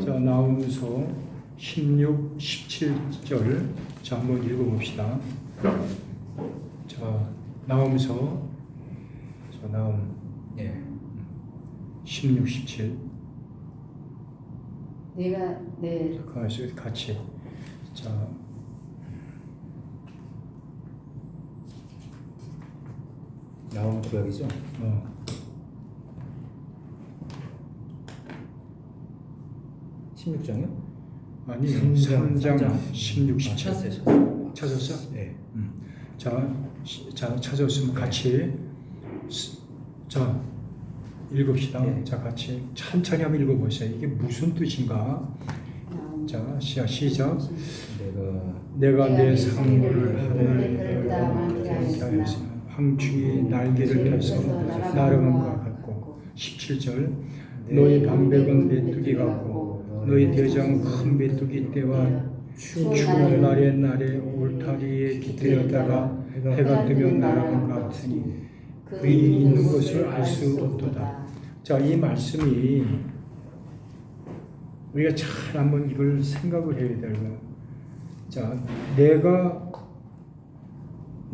자, 나홈서 16, 17절 자, 한번 읽어봅시다. 자, 나홈서 자, 나홈 16, 17 내가 내 같이 자 나온 구약이죠? 16장이요? 아니 3장 16, 17 찾았어요. 찾았어? 네. 자 찾았으면 같이 자 읽읍시다. 네. 자 같이 천천히 한번 읽어보세요. 이게 무슨 뜻인가? 자 시작. 내가 내 상고를 하늘에 많게 하였으나 황충이 날개를 펴서 날아간 것 같고 17절 너희 방백은 메뚜기 같고 너희 대장은 큰 메뚜기 떼와 추운 날에 울타리에 깃들였다가 해가 뜨면 날아간 것 같으니 그이 있는 것을 알 수 없도다. 자, 이 말씀이 우리가 잘 한번 이걸 생각을 해야 되고요. 자, 내가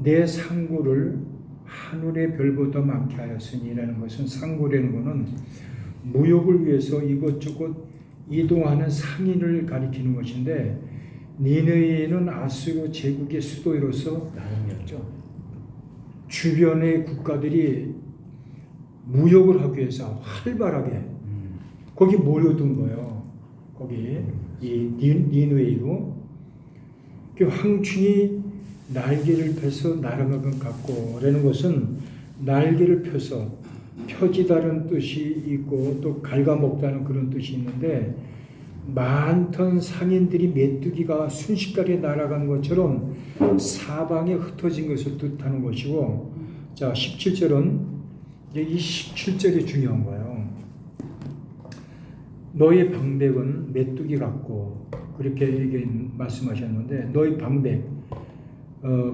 내 상고를 하늘의 별보다 많게 하였으니라는 것은 상고라는 것은 무역을 위해서 이것저것 이동하는 상인을 가리키는 것인데 니느웨는 아수르 제국의 수도로서 나름이었죠. 주변의 국가들이 무역을 하기 위해서 활발하게 거기 몰려든 거예요. 거기 이 니느웨로 그 황충이 날개를 펴서 날아간 것 같고라는 것은 날개를 펴서 펴지다는 뜻이 있고 또 갉아먹다는 그런 뜻이 있는데 많던 상인들이 메뚜기가 순식간에 날아간 것처럼 사방에 흩어진 것을 뜻하는 것이고 자 17절은 이제 이 17절이 중요한 거예요. 너의 방백은 메뚜기 같고 그렇게 말씀하셨는데 너의 방백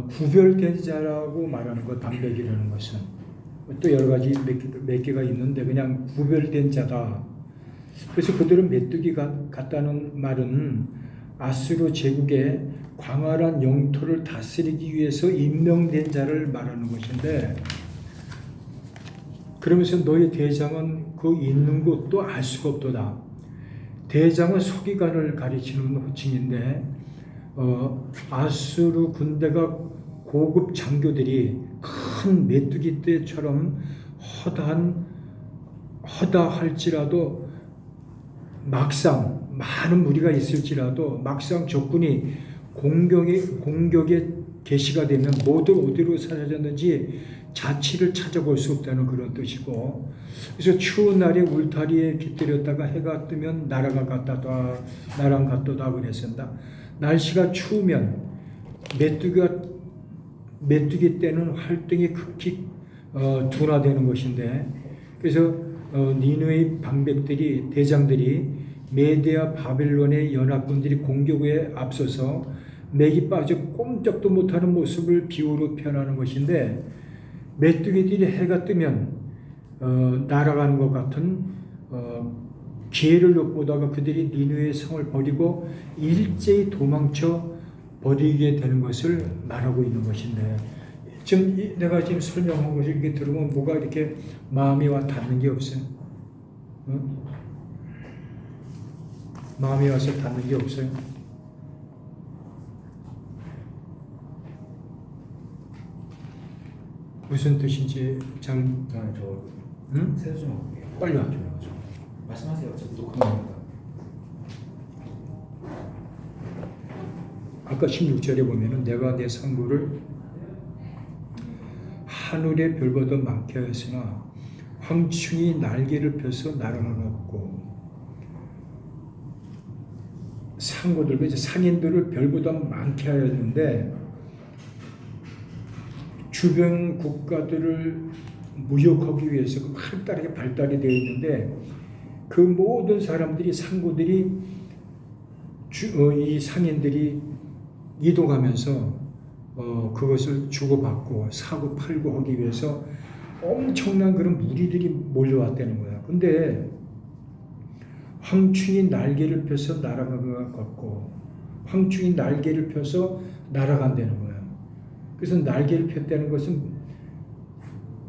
구별된 자라고 말하는 것 방백이라는 것은 또 여러 가지 몇 개가 있는데 그냥 구별된 자다. 그래서 그들은 메뚜기 같다는 말은 아수르 제국의 광활한 영토를 다스리기 위해서 임명된 자를 말하는 것인데 그러면서 너의 대장은 그 있는 곳도 알 수가 없도다. 대장은 서기관을 가리키는 호칭인데 아수르 군대가 고급 장교들이 큰 메뚜기 떼처럼 허다할지라도 막상 많은 무리가 있을지라도 막상 적군이 공격에 개시가 되면 모두 어디로 사라졌는지 자취를 찾아볼 수 없다는 그런 뜻이고 그래서 추운 날에 울타리에 깃들였다가 해가 뜨면 날아가 갔다다 그랬습니다. 날씨가 추우면 메뚜기 떼는 활동이 극히 둔화되는 것인데 그래서 니느웨 방백들이 대장들이 메디아 바벨론의 연합군들이 공격에 앞서서 맥이 빠져 꼼짝도 못하는 모습을 비유로 표현하는 것인데 메뚜기들이 해가 뜨면 날아가는 것 같은 기회를 엿보다가 그들이 니느웨 성을 버리고 일제히 도망쳐 버리게 되는 것을 말하고 있는 것인데 지금 내가 지금 설명한 것을 이렇게 들으면 뭐가 이렇게 마음이 와 닿는 게 없어요. 마음이 와서 닿는 게 없어요. 무슨 뜻인지 잘 세수 좀 할게요. 빨리 와. 말씀하세요. 저 녹음합니다. 아까 16절에 보면은 내가 내 상고를 하늘의 별보다 많게 하였으나 황충이 날개를 펴서 날아가고 상고들 이제 상인들을 별보다 많게 하였는데 주변 국가들을 무역하기 위해서 활달하게 발달이 되어 있는데 그 모든 사람들이 상고들이 이 상인들이 이동하면서 그것을 주고받고 사고 팔고 하기 위해서 엄청난 그런 무리들이 몰려왔다는 거야. 근데 황충이 날개를 펴서 날아간 것 같고 황충이 날개를 펴서 날아간다는 거예요. 그래서 날개를 폈다는 것은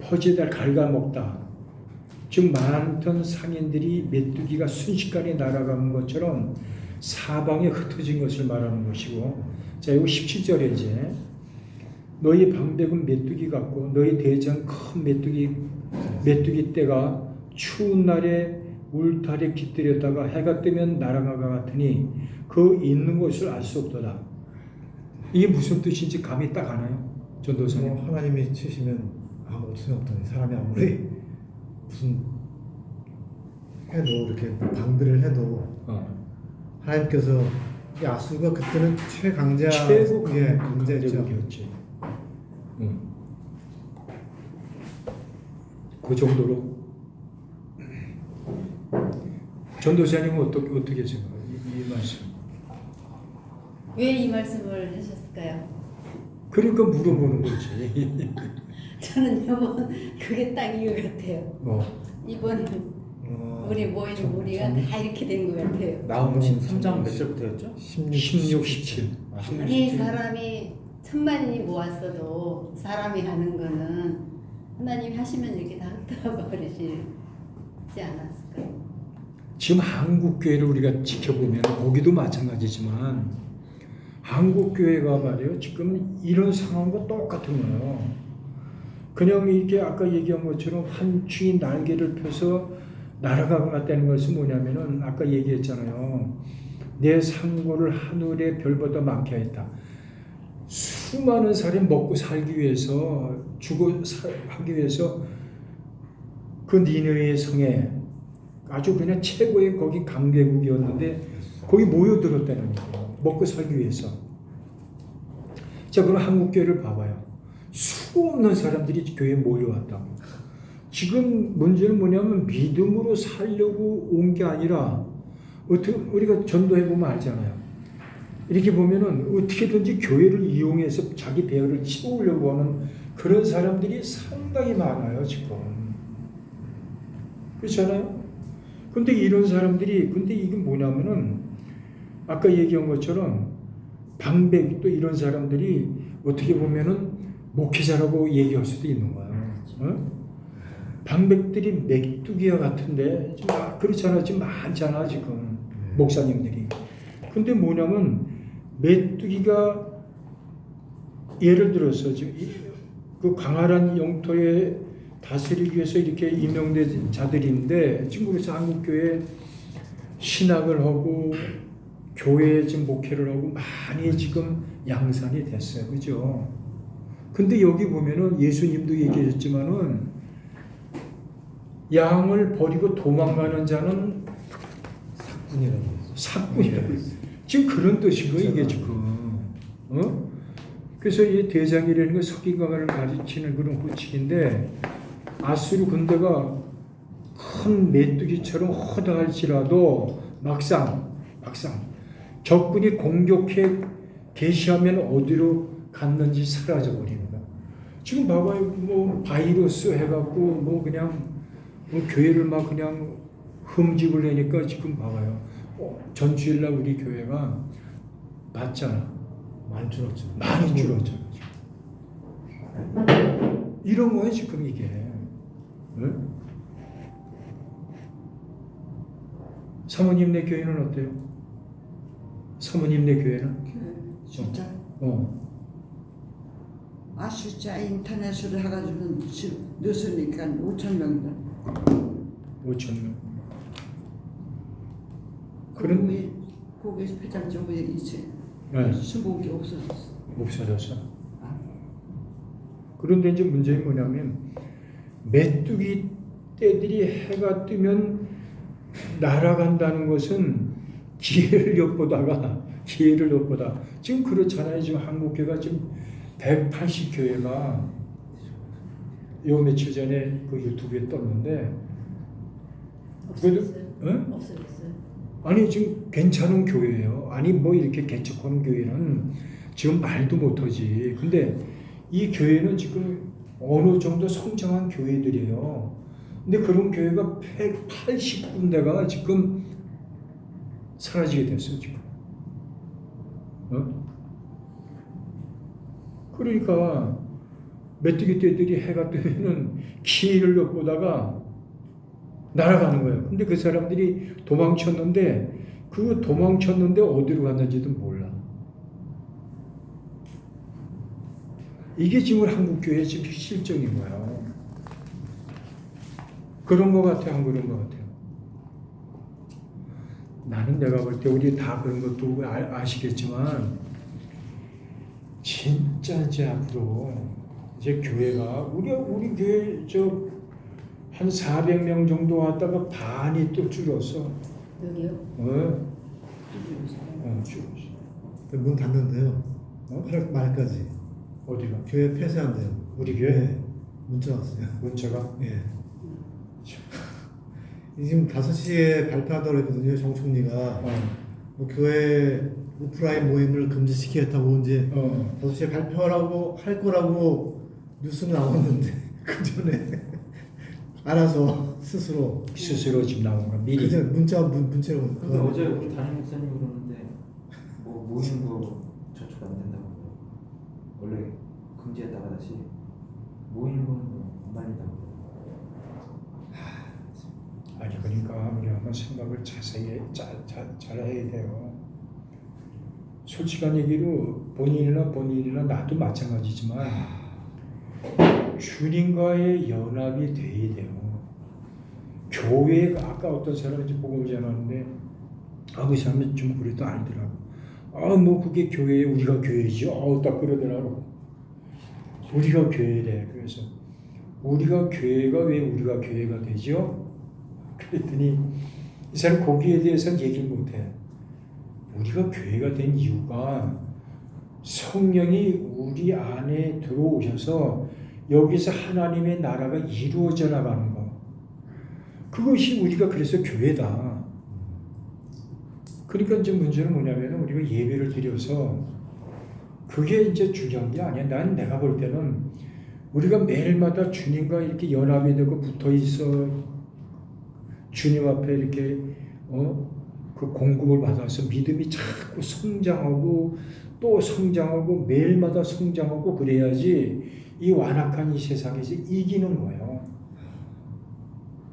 퍼지다 갉아먹다. 즉 많던 상인들이 메뚜기가 순식간에 날아가는 것처럼 사방에 흩어진 것을 말하는 것이고, 자, 이거 17절에 이제 너희 방백은 메뚜기 같고 너희 대장 큰 메뚜기 떼가 추운 날에 울타리에 깃들였다가 해가 뜨면 날아가 같으니 그 있는 곳을 알 수 없도다. 이게 무슨 뜻인지 감이 딱 가나요? 전도사님. 하나님이 치시면 아무 소용없더니 사람이 아무리 무슨 해도 이렇게 방비를 해도 하나님께서 이 아수가 그때는 최강자 최고 강자였죠. 강자였지. 그 정도로 전도사님은 어떻게 생각해요? 이 말씀. 왜 이 말씀을 하셨을까요? 그러니까 물어보는 거지. 저는 이번 그게 딱 이유 같아요. 이번 우리 모인 우리가 다 이렇게 된 것 같아요. 나온 13장 몇 절부터였죠? 16, 17. 아무리 사람이 천만인이 모았어도 사람이 하는 거는 하나님 하시면 이렇게 다 흩어져 버리시지 않았을까요? 지금 한국 교회를 우리가 지켜보면 거기도 마찬가지지만 한국 교회가 말이에요. 지금 이런 상황과 똑같은 거예요. 그냥 이게 아까 얘기한 것처럼 한충이 날개를 펴서 날아가고 갔다는 것은 뭐냐면은 아까 얘기했잖아요. 내 상고를 하늘의 별보다 많게 했다. 수많은 사람이 먹고 살기 위해서 하기 위해서 그 니느웨 성에 아주 그냥 최고의 거기 강대국이었는데 거기 모여들었다는 거예요. 먹고 살기 위해서. 자, 그럼 한국 교회를 봐봐요. 수 없는 사람들이 교회에 몰려왔다고. 지금 문제는 뭐냐면 믿음으로 살려고 온 게 아니라 어떻게 우리가 전도해 보면 알잖아요. 이렇게 보면은 어떻게든지 교회를 이용해서 자기 배열을 채우려고 하는 그런 사람들이 상당히 많아요, 지금. 그렇잖아요? 근데 이런 사람들이, 근데 이게 뭐냐면은 아까 얘기한 것처럼 방백 또 이런 사람들이 어떻게 보면은 목회자라고 얘기할 수도 있는 거예요. 어? 방백들이 메뚜기와 같은데 지금 그렇잖아, 지금 많잖아 지금 목사님들이. 근데 뭐냐면 메뚜기가 예를 들어서 지금 그 강활한 영토에 다스리기 위해서 이렇게 임명된 자들인데 지금 그래서 한국교회 신학을 하고 교회에 지금 목회를 하고 많이 지금 양산이 됐어요, 그죠? 근데 여기 보면은 예수님도 얘기하셨지만은 양을 버리고 도망가는 자는 사꾼이라고 지금 그런 뜻인 거예요, 이게 지금. 그래서 이 대장이라는 건 석기관을 가르치는 그런 호칭인데 아수르 군대가 큰 메뚜기처럼 허다할지라도 막상 적군이 공격해 개시하면 어디로 갔는지 사라져 버립니다. 지금 봐봐요, 뭐 바이러스 해갖고 뭐 그냥 뭐 교회를 막 그냥 흠집을 내니까 지금 봐봐요. 전주일날 우리 교회가 봤잖아. 많이 줄었죠. 많이 줄었잖아. 이런 거예요 지금 이게. 응? 사모님네 교회는 어때요? 사모님네 교회는? 숫자 숫자 인터넷으로 해가지고 넣었으니까 5,000명이다. 5,000명. 거기 회장 쪽에 있지. 네. 25개 없어졌어. 없어졌어. 그런데 이제 문제는 뭐냐면 메뚜기 떼들이 해가 뜨면 날아간다는 것은 기회를 엿보다 지금 그렇잖아요. 지금 한국교회가 지금 180교회가 요 며칠 전에 그 유튜브에 떴는데 없어졌어요? 응? 없어졌어요? 아니 지금 괜찮은 교회예요. 아니 뭐 이렇게 개척하는 교회는 지금 말도 못하지. 근데 이 교회는 지금 어느 정도 성장한 교회들이에요. 근데 그런 교회가 180군데가 지금 사라지게 됐어 지금. 그러니까 메뚜기 떼들이 해가 뜨면은 기회를 못 보다가 날아가는 거예요. 근데 그 사람들이 도망쳤는데 어디로 갔는지도 몰라. 이게 지금 한국 교회 지금 실정인 거야. 그런 것 같아, 안 그런 것 같아요? 나는 내가 볼 때 우리 다 그런 것도 아시겠지만 진짜 이제 앞으로 이제 교회가 우리 교회 한 400명 정도 왔다가 반이 또 줄었어. 여기요? 줄었어. 문 닫는데요. 8월 말까지 어디가? 교회 폐쇄한대요. 우리 교회? 네. 문자 왔어요. 문자가? 예. 지금 5시에 발표한다고 했거든요. 정 총리가 뭐 교회 오프라인 모임을 금지시키겠다고 이제 5시에 발표하라고 할 거라고 뉴스는 나왔는데 그 전에 알아서 스스로 지금 나온 거 미리. 그전 문자로 근데 어제 우리 담임 목사님 그러는데 뭐 모이는 거 저축 안 된다고. 원래 금지했다가 다시 모이는 거는 안 말린다고. 아니 그러니까 우리 한번 생각을 자세히 잘 해야 돼요. 솔직한 얘기로 본인이나 나도 마찬가지지만 주님과의 연합이 돼야 돼요. 교회가 아까 어떤 사람이 복음을 전하는데 그 사람이 좀 그래도 알더라고. 뭐 그게 교회 우리가 교회죠. 딱 그러더라고. 우리가 교회래. 그래서 우리가 교회가 왜 우리가 교회가 되죠? 그랬더니 이 사람 거기에 대해서는 얘기를 못해. 우리가 교회가 된 이유가 성령이 우리 안에 들어오셔서 여기서 하나님의 나라가 이루어져 나가는 거. 그것이 우리가 그래서 교회다. 그러니까 이제 문제는 뭐냐면 우리가 예배를 드려서 그게 이제 중요한 게 아니야. 내가 볼 때는 우리가 매일마다 주님과 이렇게 연합이 되고 붙어 있어. 주님 앞에 이렇게 그 공급을 받아서 믿음이 자꾸 성장하고 또 성장하고 매일마다 성장하고 그래야지 이 완악한 이 세상에서 이기는 거예요.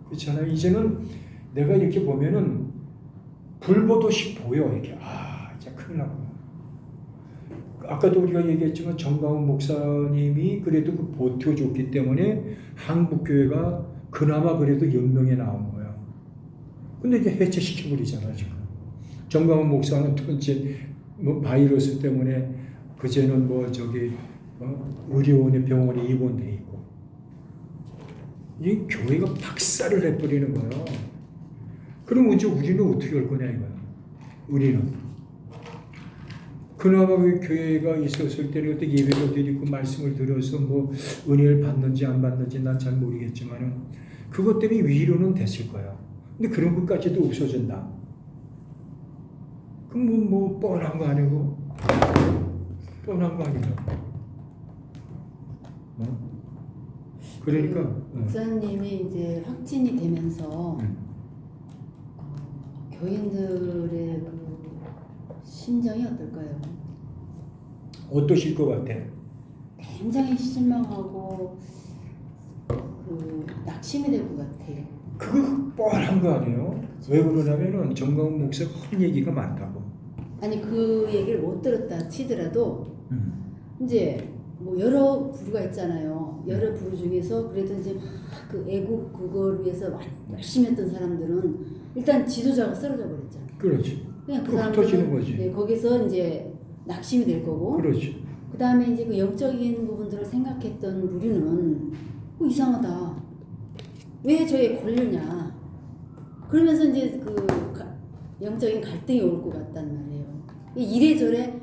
그렇잖아요. 이제는 내가 이렇게 보면은 불보듯이 보여. 이렇게 이제 큰일 나구나. 아까도 우리가 얘기했지만 정강훈 목사님이 그래도 그 버텨줬기 때문에 한국교회가 그나마 그래도 연명에 나온 거야. 근데 이제 해체시켜버리잖아 지금. 정강훈 목사는 또 이제 뭐 바이러스 때문에 그제는 의료원에 병원에 입원돼 있고. 이 교회가 박살을 내버리는 거예요. 그럼 이제 우리는 어떻게 할 거냐 이거야. 우리는 그나마 그 교회가 있었을 때는 그때 예배를 드리고 말씀을 들어서 뭐 은혜를 받는지 안 받는지 난 잘 모르겠지만은 그것 때문에 위로는 됐을 거야. 근데 그런 것까지도 없어진다. 그럼 뭐 뻔한 거 아니고 뻔한 거 아니라고. 그러니까 목사님이 이제 확진이 되면서 교인들의 그 심정이 어떨까요? 어떠실 것 같아? 굉장히 실망하고 그 낙심이 될 것 같아요. 그거 뻔한 거 아니에요? 왜 그러냐면은 정강훈 목사가 큰 얘기가 많다고. 아니 그 얘기를 못 들었다 치더라도 이제 뭐 여러 부류가 있잖아요. 여러 부류 중에서 그래도 이제 막 그 애국 그걸 위해서 열심히 했던 사람들은 일단 지도자가 쓰러져 버렸잖아요. 그렇지. 그냥 그 흩어지는 사람들은 거지. 네, 거기서 이제 낙심이 될 거고. 그렇지. 그 다음에 이제 그 영적인 부분들을 생각했던 우리는 이상하다. 왜 저에 걸리냐. 그러면서 이제 그 영적인 갈등이 올 것 같단 말이에요. 이래저래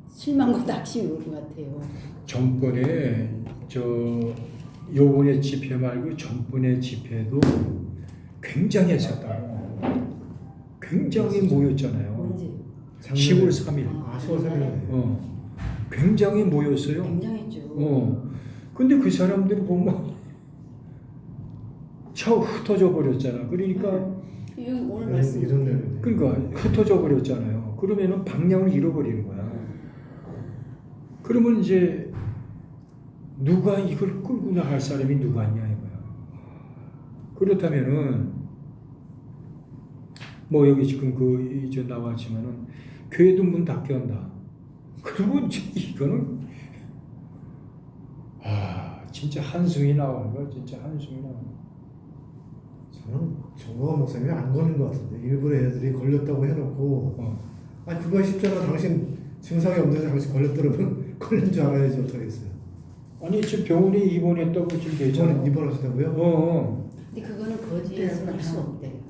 실망과 낙심이 올 것 같아요. 전번에 요번에 집회 말고 전번에 집회도 굉장히 했었다고. 굉장히 모였잖아요. 언제? 10월 3일. 10월 3일. 굉장히 모였어요. 굉장했죠. 근데 그 사람들이 보면 차 흩어져 버렸잖아. 그러니까 이거 오늘 말씀. 이런 내용인데. 그러니까 흩어져 버렸잖아요. 그러면은 방향을 잃어버리는 거야. 그러면 이제 누가 이걸 끌고 나갈 사람이 누가 있냐 이거야. 그렇다면은 뭐 여기 지금 그 이제 나왔지만은 교회도 문 닫게 한다. 그러면 이거는 진짜 한숨이 나오는 거야. 진짜 한숨이 나오는 거야. 저는 정광훈 목사님이 안 걸린 것 같은데 일부러 애들이 걸렸다고 해놓고 아니 그거 쉽잖아. 당신 증상이 없는데 당신 걸렸더라면 걸린 줄 알아야지 어떡하겠어요. 아니 지금 병원에 입원했다고 지금 되잖아. 입원하셨다고요? 근데 그거는 거지에서 할 수 없대요.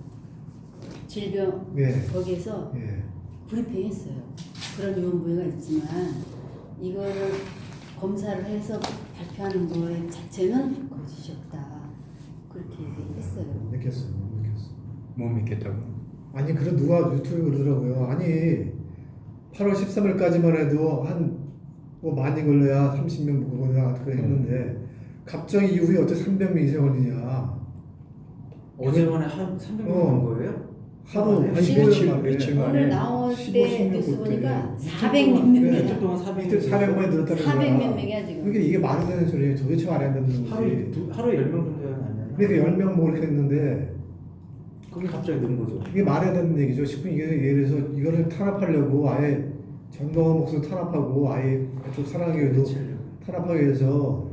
질병 예. 거기에서 예. 브리핑했어요. 그런 유언부여가 있지만 이거를 검사를 해서 발표하는 거 자체는 거짓이 없다. 그렇게 얘기했어요. 못 믿겠어요. 못 믿겠다고. 아니 그래 누가 유튜브에 그러더라고요. 아니 8월 13일까지만 해도 한 뭐 많이 걸려야 30명 먹거나 그래 했는데 갑자기 이후에 어떻게 300명 이상 걸리냐. 어제만에 한 300명 온 거예요? 하루 아니, 15일 며칠 만에. 오늘 나올 15, 때 16 뉴스 보니까 때. 400몇 네. 명이야. 이틀 동안 400명. 이틀 400명이 늘었다는 400몇 명이야 지금. 그러니까 이게 말이 되는 소리예요. 도대체 말이 안 되는 하루에 거지. 하루에 10명 정도는 아니야. 그러니까 10명 먹을 했는데 그게 갑자기 는 거죠. 이게 말이 안 되는 얘기죠. 싶은 이게 예를 들어서 이거를 탄압하려고 아예 정광훈 목소리 탄압하고 아예 그쪽 사랑교회도 탄압하기 위해서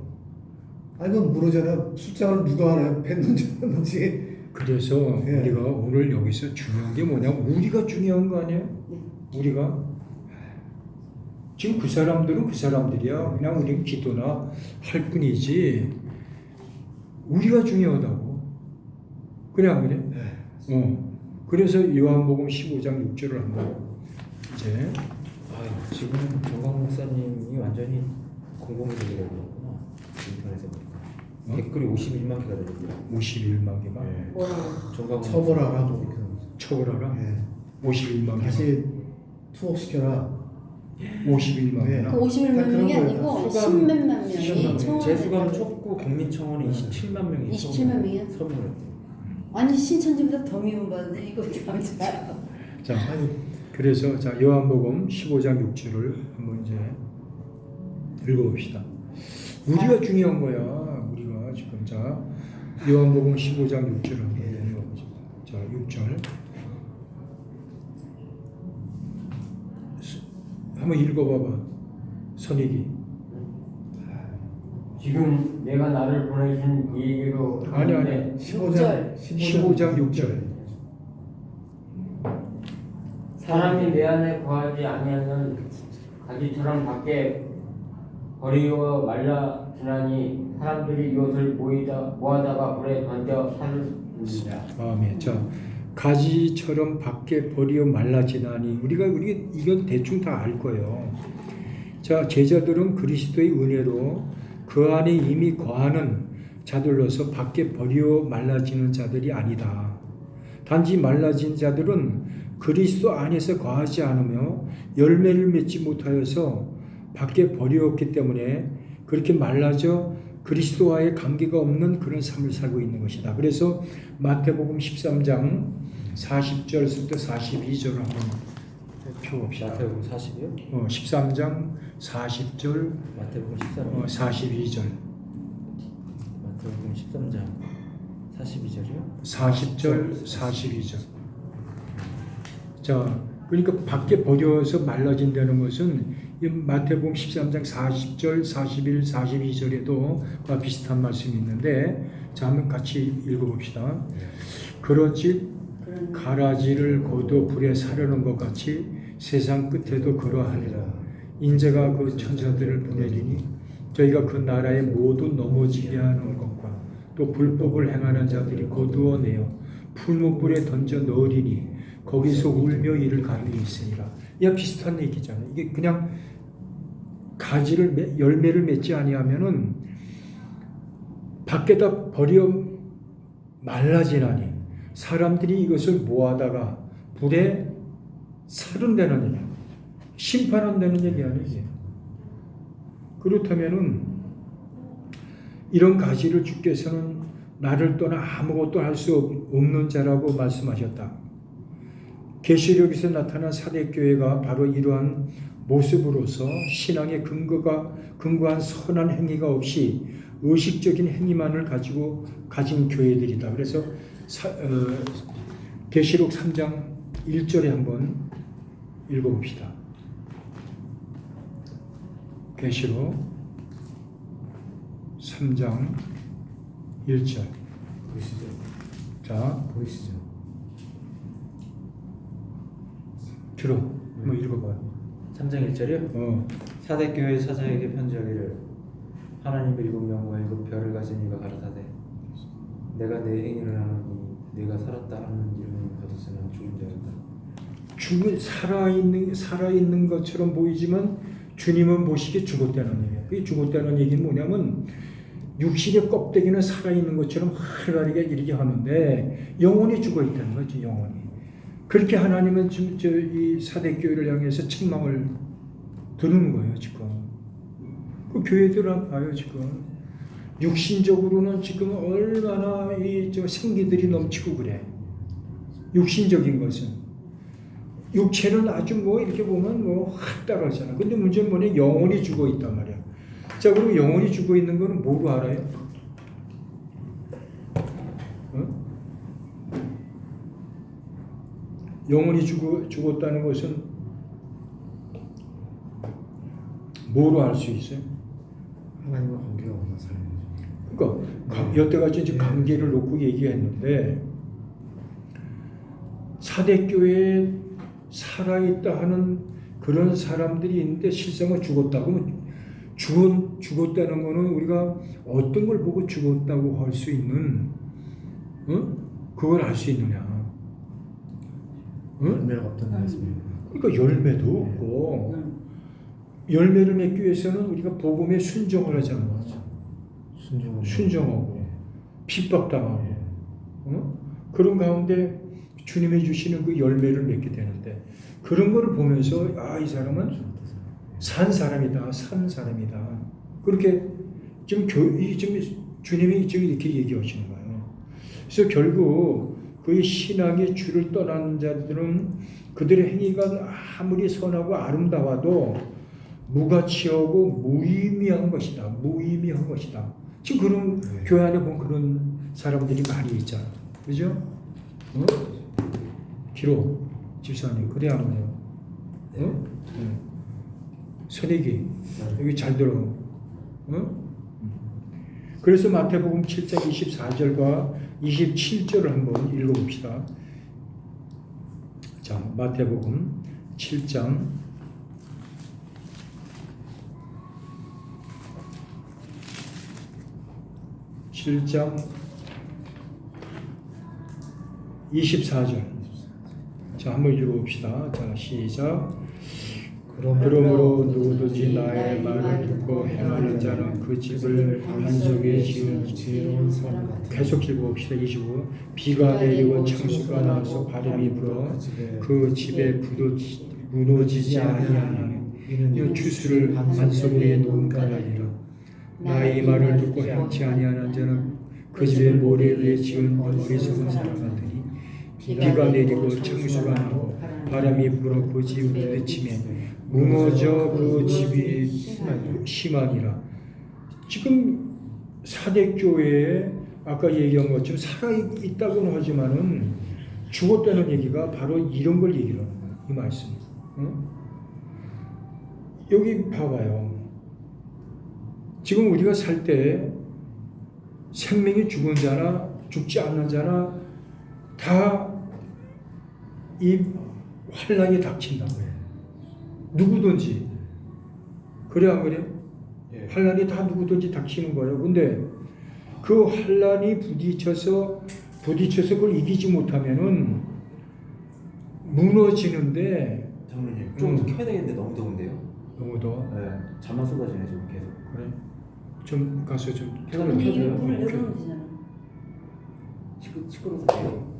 이건 모르잖아요. 숫자를 누가 알아요? 뱉는지 안 뱉는지. 그래서 예. 우리가 오늘 여기서 중요한 게 뭐냐면 우리가 중요한 거 아니에요? 우리가 지금 그 사람들은 그 사람들이야. 그냥 우리는 기도나 할 뿐이지 우리가 중요하다고. 그래 안 그래? 그래서 요한복음 15장 6절을 한번 이제 지금 정광 목사님이 완전히 공공의적이라고 그러구나. 인터넷에 보니까 댓글이 51만 개가 되더라고요. 51만 개만 예. 뭐라고? 정광 처벌하라 뭐 이렇게. 처벌하라. 예. 51만 개만. 다시 투옥시켜라. 51만 네. 개나. 그 51만 명이 그런 아니고 거예요. 10몇만 명이 수감, 청와대 재수감 촉구 국민청원에 27만 명이 27만 명이야? 서명을 했대요. 아니 신천지보다 더 미움받는데 이거 어떻게 하면 좋아요? 자, 그래서 자 요한복음 15장 6절을 한번 이제 읽어봅시다. 우리가 중요한 거야. 우리가 지금 자 요한복음 15장 6절을 한번 읽어보자. 자 6절 한번 읽어봐봐. 선익이. 지금 내가 나를 보내신 이에게로 아니. 15장 6절. 사람이 내 안에 거하지 아니하면 가지처럼 밖에 버리워 말라 지나니 사람들이 이것을 모아다가 불에 던져 살습니다. 아멘. 자 가지처럼 밖에 버리어 말라지나니 우리가 이건 대충 다 알 거예요. 자 제자들은 그리스도의 은혜로 그 안에 이미 거하는 자들로서 밖에 버리어 말라지는 자들이 아니다. 단지 말라진 자들은 그리스도 안에서 거하지 않으며 열매를 맺지 못하여서 밖에 버리었기 때문에 그렇게 말라져 그리스도와의 관계가 없는 그런 삶을 살고 있는 것이다. 그래서 마태복음 13장 40절부터 42절 한번 펴봅시다. 마태복음 40이요? 13장 40절 마태복음 13장. 42절 마태복음 13장 42절이요? 40절 42절 자 그러니까 밖에 버려서 말라진다는 것은 이 마태복음 13장 40절 41 42절에도 그와 비슷한 말씀이 있는데 자 한번 같이 읽어봅시다. 그렇지 가라지를 거둬 불에 사려는 것 같이 세상 끝에도 그러하리라. 인자가 그 천사들을 보내리니 저희가 그 나라의 모든 넘어지게 하는 것과 또 불법을 행하는 자들이 거두어내어 풀무불에 던져 넣으리니 거기서 울며 이를 가리니 있으니라. 이와 비슷한 얘기잖아요. 이게 그냥 가지를 열매를 맺지 아니하면은 밖에다 버려 말라지나니 사람들이 이것을 모아다가 불에 사른다는 얘기, 심판한다는 얘기 아니지. 그렇다면은 이런 가지를 주께서는 나를 떠나 아무것도 할 수 없는 자라고 말씀하셨다. 계시록에서 나타난 사대교회가 바로 이러한 모습으로서 신앙의 근거한 선한 행위가 없이 의식적인 행위만을 가진 교회들이다. 그래서 계시록 3장 1절에 한번 읽어봅시다. 계시록 3장 1절. 보이시죠? 자, 보이시죠? 들어. 한번 읽어봐요. 3장 1절이요? 사대교회 사자에게 편지하기를 하나님 일곱 명과 일곱 별을 가진 이가 가라사대 내가 내 행위를 하노니 내가 살았다 하는 이름을 거뒀으나 죽은 자였다. 살아있는 것처럼 보이지만 주님은 보시기에 죽었다는 얘기예요. 이 죽었다는 얘기는 뭐냐면 육신의 껍데기는 살아있는 것처럼 활발하게 이렇게 하는데 영혼이 죽어있다는 거지. 영혼이. 그렇게 하나님은 지금 이 사대교회를 향해서 책망을 드는 거예요. 지금 그 교회들은 봐요. 지금 육신적으로는 지금 얼마나 저 생기들이 넘치고 그래. 육신적인 것은 육체는 아주 뭐 이렇게 보면 확 따라가잖아. 근데 문제는 뭐냐? 영혼이 죽어 있단 말이야. 자, 그럼 영혼이 죽어 있는 거는 뭐로 알아요? 영혼이 죽었다는 것은 뭐로 알 수 있어요? 하나님과 관계가 없는 삶이죠. 그러니까 여태까지 이제 관계를 놓고 얘기했는데 사대교회에 살아있다 하는 그런 사람들이 있는데 실상은 죽었다고. 죽었다는 거는 우리가 어떤 걸 보고 죽었다고 할 수 있는, 그걸 알 수 있느냐? 열매가 없던 말씀이에요. 그러니까 열매도 없고 열매를 맺기 위해서는 우리가 복음에 순종을 하잖아. 순종하고 핍박당하고 그런 가운데 주님이 주시는 그 열매를 맺게 되는데 그런 거를 보면서 이 사람은 산 사람이다. 그렇게 지금 주님이 지금 이렇게 얘기하시는 거예요. 그래서 결국 그 신앙의 줄을 떠나는 자들은 그들의 행위가 아무리 선하고 아름다워도 무가치하고 무의미한 것이다. 지금 그런 교회 안에 보면 그런 사람들이 많이 있잖아. 그죠? 기로 집사님 그래 안 그래요? 선익이 여기 잘 들어. 그래서 마태복음 7장 24절과 27절을 한번 읽어봅시다. 자, 마태복음 7장 24절. 자, 한번 읽어봅시다. 자, 시작. 그러므로 누구든지 나의 말을 듣고 행하는 자는 그 집을 반석에 지은 지혜로운 사람 같아. 계속 읽어봅시다. 25. 비가 내리고 창수가 나와서 바람이 불어 그 집에 무너지지 아니하니 이 주수를 반석 위에 놓은 까닭이라. 나의 말을 듣고 행치 아니하는 자는 그 집에 모래 위에 지은 어리석은 사람 같으니 비가 내리고 창수가 나고 바람이 불어 그 집을 내치매 무너져 그 집이 심하니라. 지금 사대교회에 아까 얘기한 것처럼 살아있다고는 하지만은 죽었다는 얘기가 바로 이런 걸 얘기를 하는 거예요. 이 말씀. 여기 봐봐요. 지금 우리가 살 때 생명이 죽은 자나 죽지 않는 자나 다 이 환난이 닥친다고요. 누구든지. 그래 안 그래? 환난이 다 누구든지 닥치는 거예요. 근데 그 환난이 부딪혀서 그걸 이기지 못하면은 무너지는데. 장로님 좀 더 켜야 되겠는데 너무 더운데요? 너무 더워? 네, 잠만 쏟아지네 지금 계속. 그래? 좀 가서 좀 켜놓으면 이게 켜져요. 문을 열어놓으면 되잖아. 시끄러워서 돼요.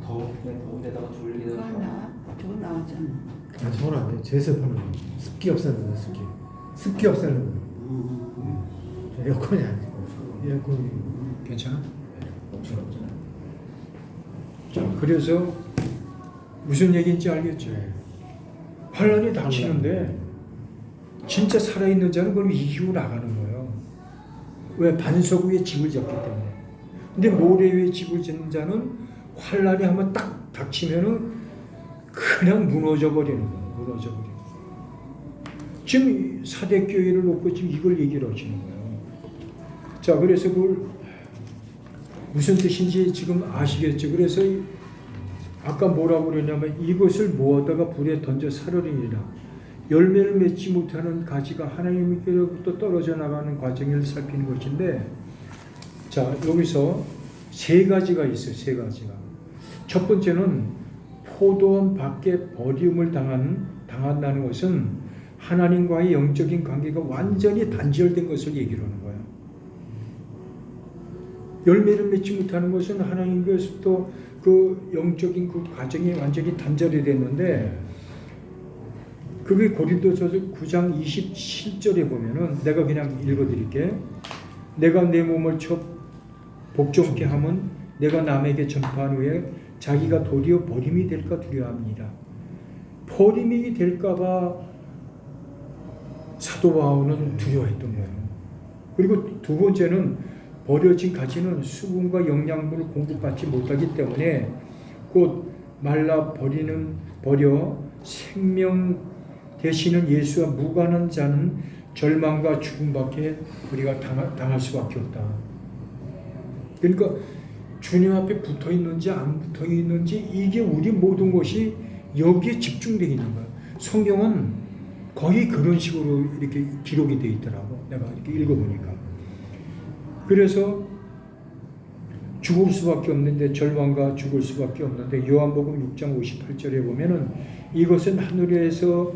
더운데다가 졸리다. 그거 하나 저거 나왔잖아. 저건 안 돼. 제습하는 거. 습기 없애는 거. 습기 없애는 거. 에어컨이 아니고. 괜찮아? 목줄 없잖아요. 자, 그래서 무슨 얘기인지 알겠죠? 환란이 닥치는데 진짜 살아있는 자는 그럼 이기고 나가는 거예요. 왜? 반석 위에 집을 졌기 때문에. 근데 모래 위에 집을 짓는 자는 환란이 한번 딱 닥치면은 그냥 무너져 버리는 거예요. 무너져 버리는 거예요. 지금 사대교회를 놓고 지금 이걸 얘기를 하시는 거예요. 자, 그래서 그걸 무슨 뜻인지 지금 아시겠죠? 그래서 아까 뭐라고 그러냐면 이것을 모아다가 불에 던져 사르리니라. 열매를 맺지 못하는 가지가 하나님께로부터 떨어져 나가는 과정을 살피는 것인데, 자, 여기서 세 가지가 있어요. 세 가지가. 첫 번째는 포도원 밖에 버림을 당한다는 것은 하나님과의 영적인 관계가 완전히 단절된 것을 얘기를 하는 거예요. 열매를 맺지 못하는 것은 하나님께서부터 그 영적인 그 과정이 완전히 단절이 됐는데, 그게 고린도서서 9장 27절에 보면은 내가 그냥 읽어드릴게. 내가 내 몸을 복종케 하면 내가 남에게 전파한 후에 자기가 도리어 버림이 될까 두려워합니다. 버림이 될까봐 사도 바울은 두려워했던 거예요. 그리고 두 번째는 버려진 가지는 수분과 영양분을 공급받지 못하기 때문에 곧 말라 버려 생명 되시는 예수와 무관한 자는 절망과 죽음밖에 우리가 당할 수밖에 없다. 그러니까 주님 앞에 붙어 있는지 안 붙어 있는지 이게 우리 모든 것이 여기에 집중되어 있는 거야. 성경은 거의 그런 식으로 이렇게 기록이 되어 있더라고. 내가 이렇게 읽어보니까. 그래서 죽을 수밖에 없는데, 절망과 죽을 수밖에 없는데, 요한복음 6장 58절에 보면은 이것은 하늘에서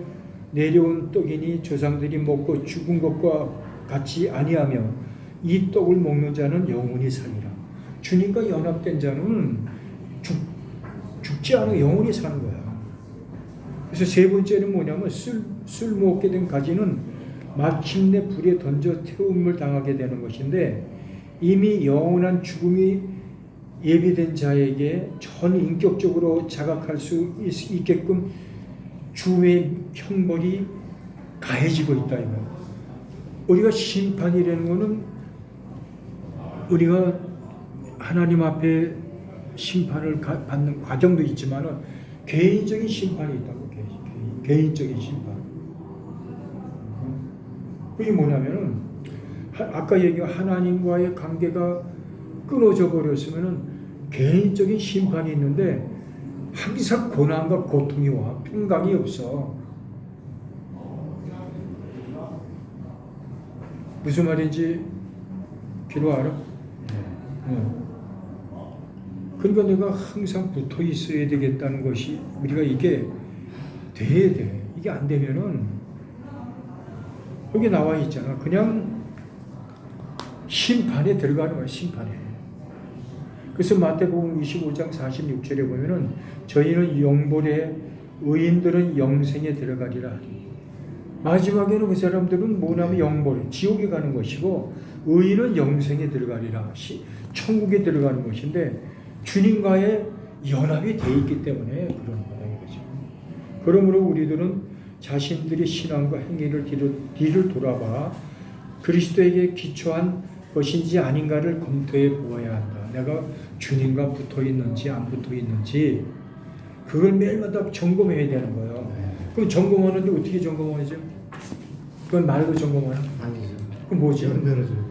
내려온 떡이니 조상들이 먹고 죽은 것과 같이 아니하며 이 떡을 먹는 자는 영원히 살리라. 주님과 연합된 자는 죽지 않아 영원히 사는 거야. 그래서 세 번째는 뭐냐면 술 먹게 된 가지는 마침내 불에 던져 태움을 당하게 되는 것인데, 이미 영원한 죽음이 예비된 자에게 전 인격적으로 자각할 수 있게끔 주의 형벌이 가해지고 있다 이거예요. 우리가 심판이라는 것은 우리가 하나님 앞에 심판을 받는 과정도 있지만 개인적인 심판이 있다고. 개인적인 심판. 그게 뭐냐면은 아까 얘기한 하나님과의 관계가 끊어져 버렸으면은 개인적인 심판이 있는데 항상 고난과 고통이 와. 평강이 없어. 무슨 말인지 귀로 알아? 그러니까 내가 항상 붙어 있어야 되겠다는 것이, 우리가 이게 돼야 돼. 이게 안 되면은 여기 나와 있잖아. 그냥 심판에 들어가는 거야. 심판에. 그래서 마태복음 25장 46절에 보면은 저희는 영벌에 의인들은 영생에 들어가리라. 마지막에는 그 사람들은 뭐냐면 영벌, 지옥에 가는 것이고, 의인은 영생에 들어가리라. 천국에 들어가는 것인데, 주님과의 연합이 돼 있기 때문에 그런 거다 이거죠. 그러므로 우리들은 자신들의 신앙과 행위를 뒤를 돌아봐 그리스도에게 기초한 것인지 아닌가를 검토해 보아야 한다. 내가 주님과 붙어 있는지 안 붙어 있는지 그걸 매일마다 점검해야 되는 거예요. 그럼 점검하는데 어떻게 점검하죠? 그건 말로 점검하나? 아니죠. 그럼 뭐지? 연결해줘요.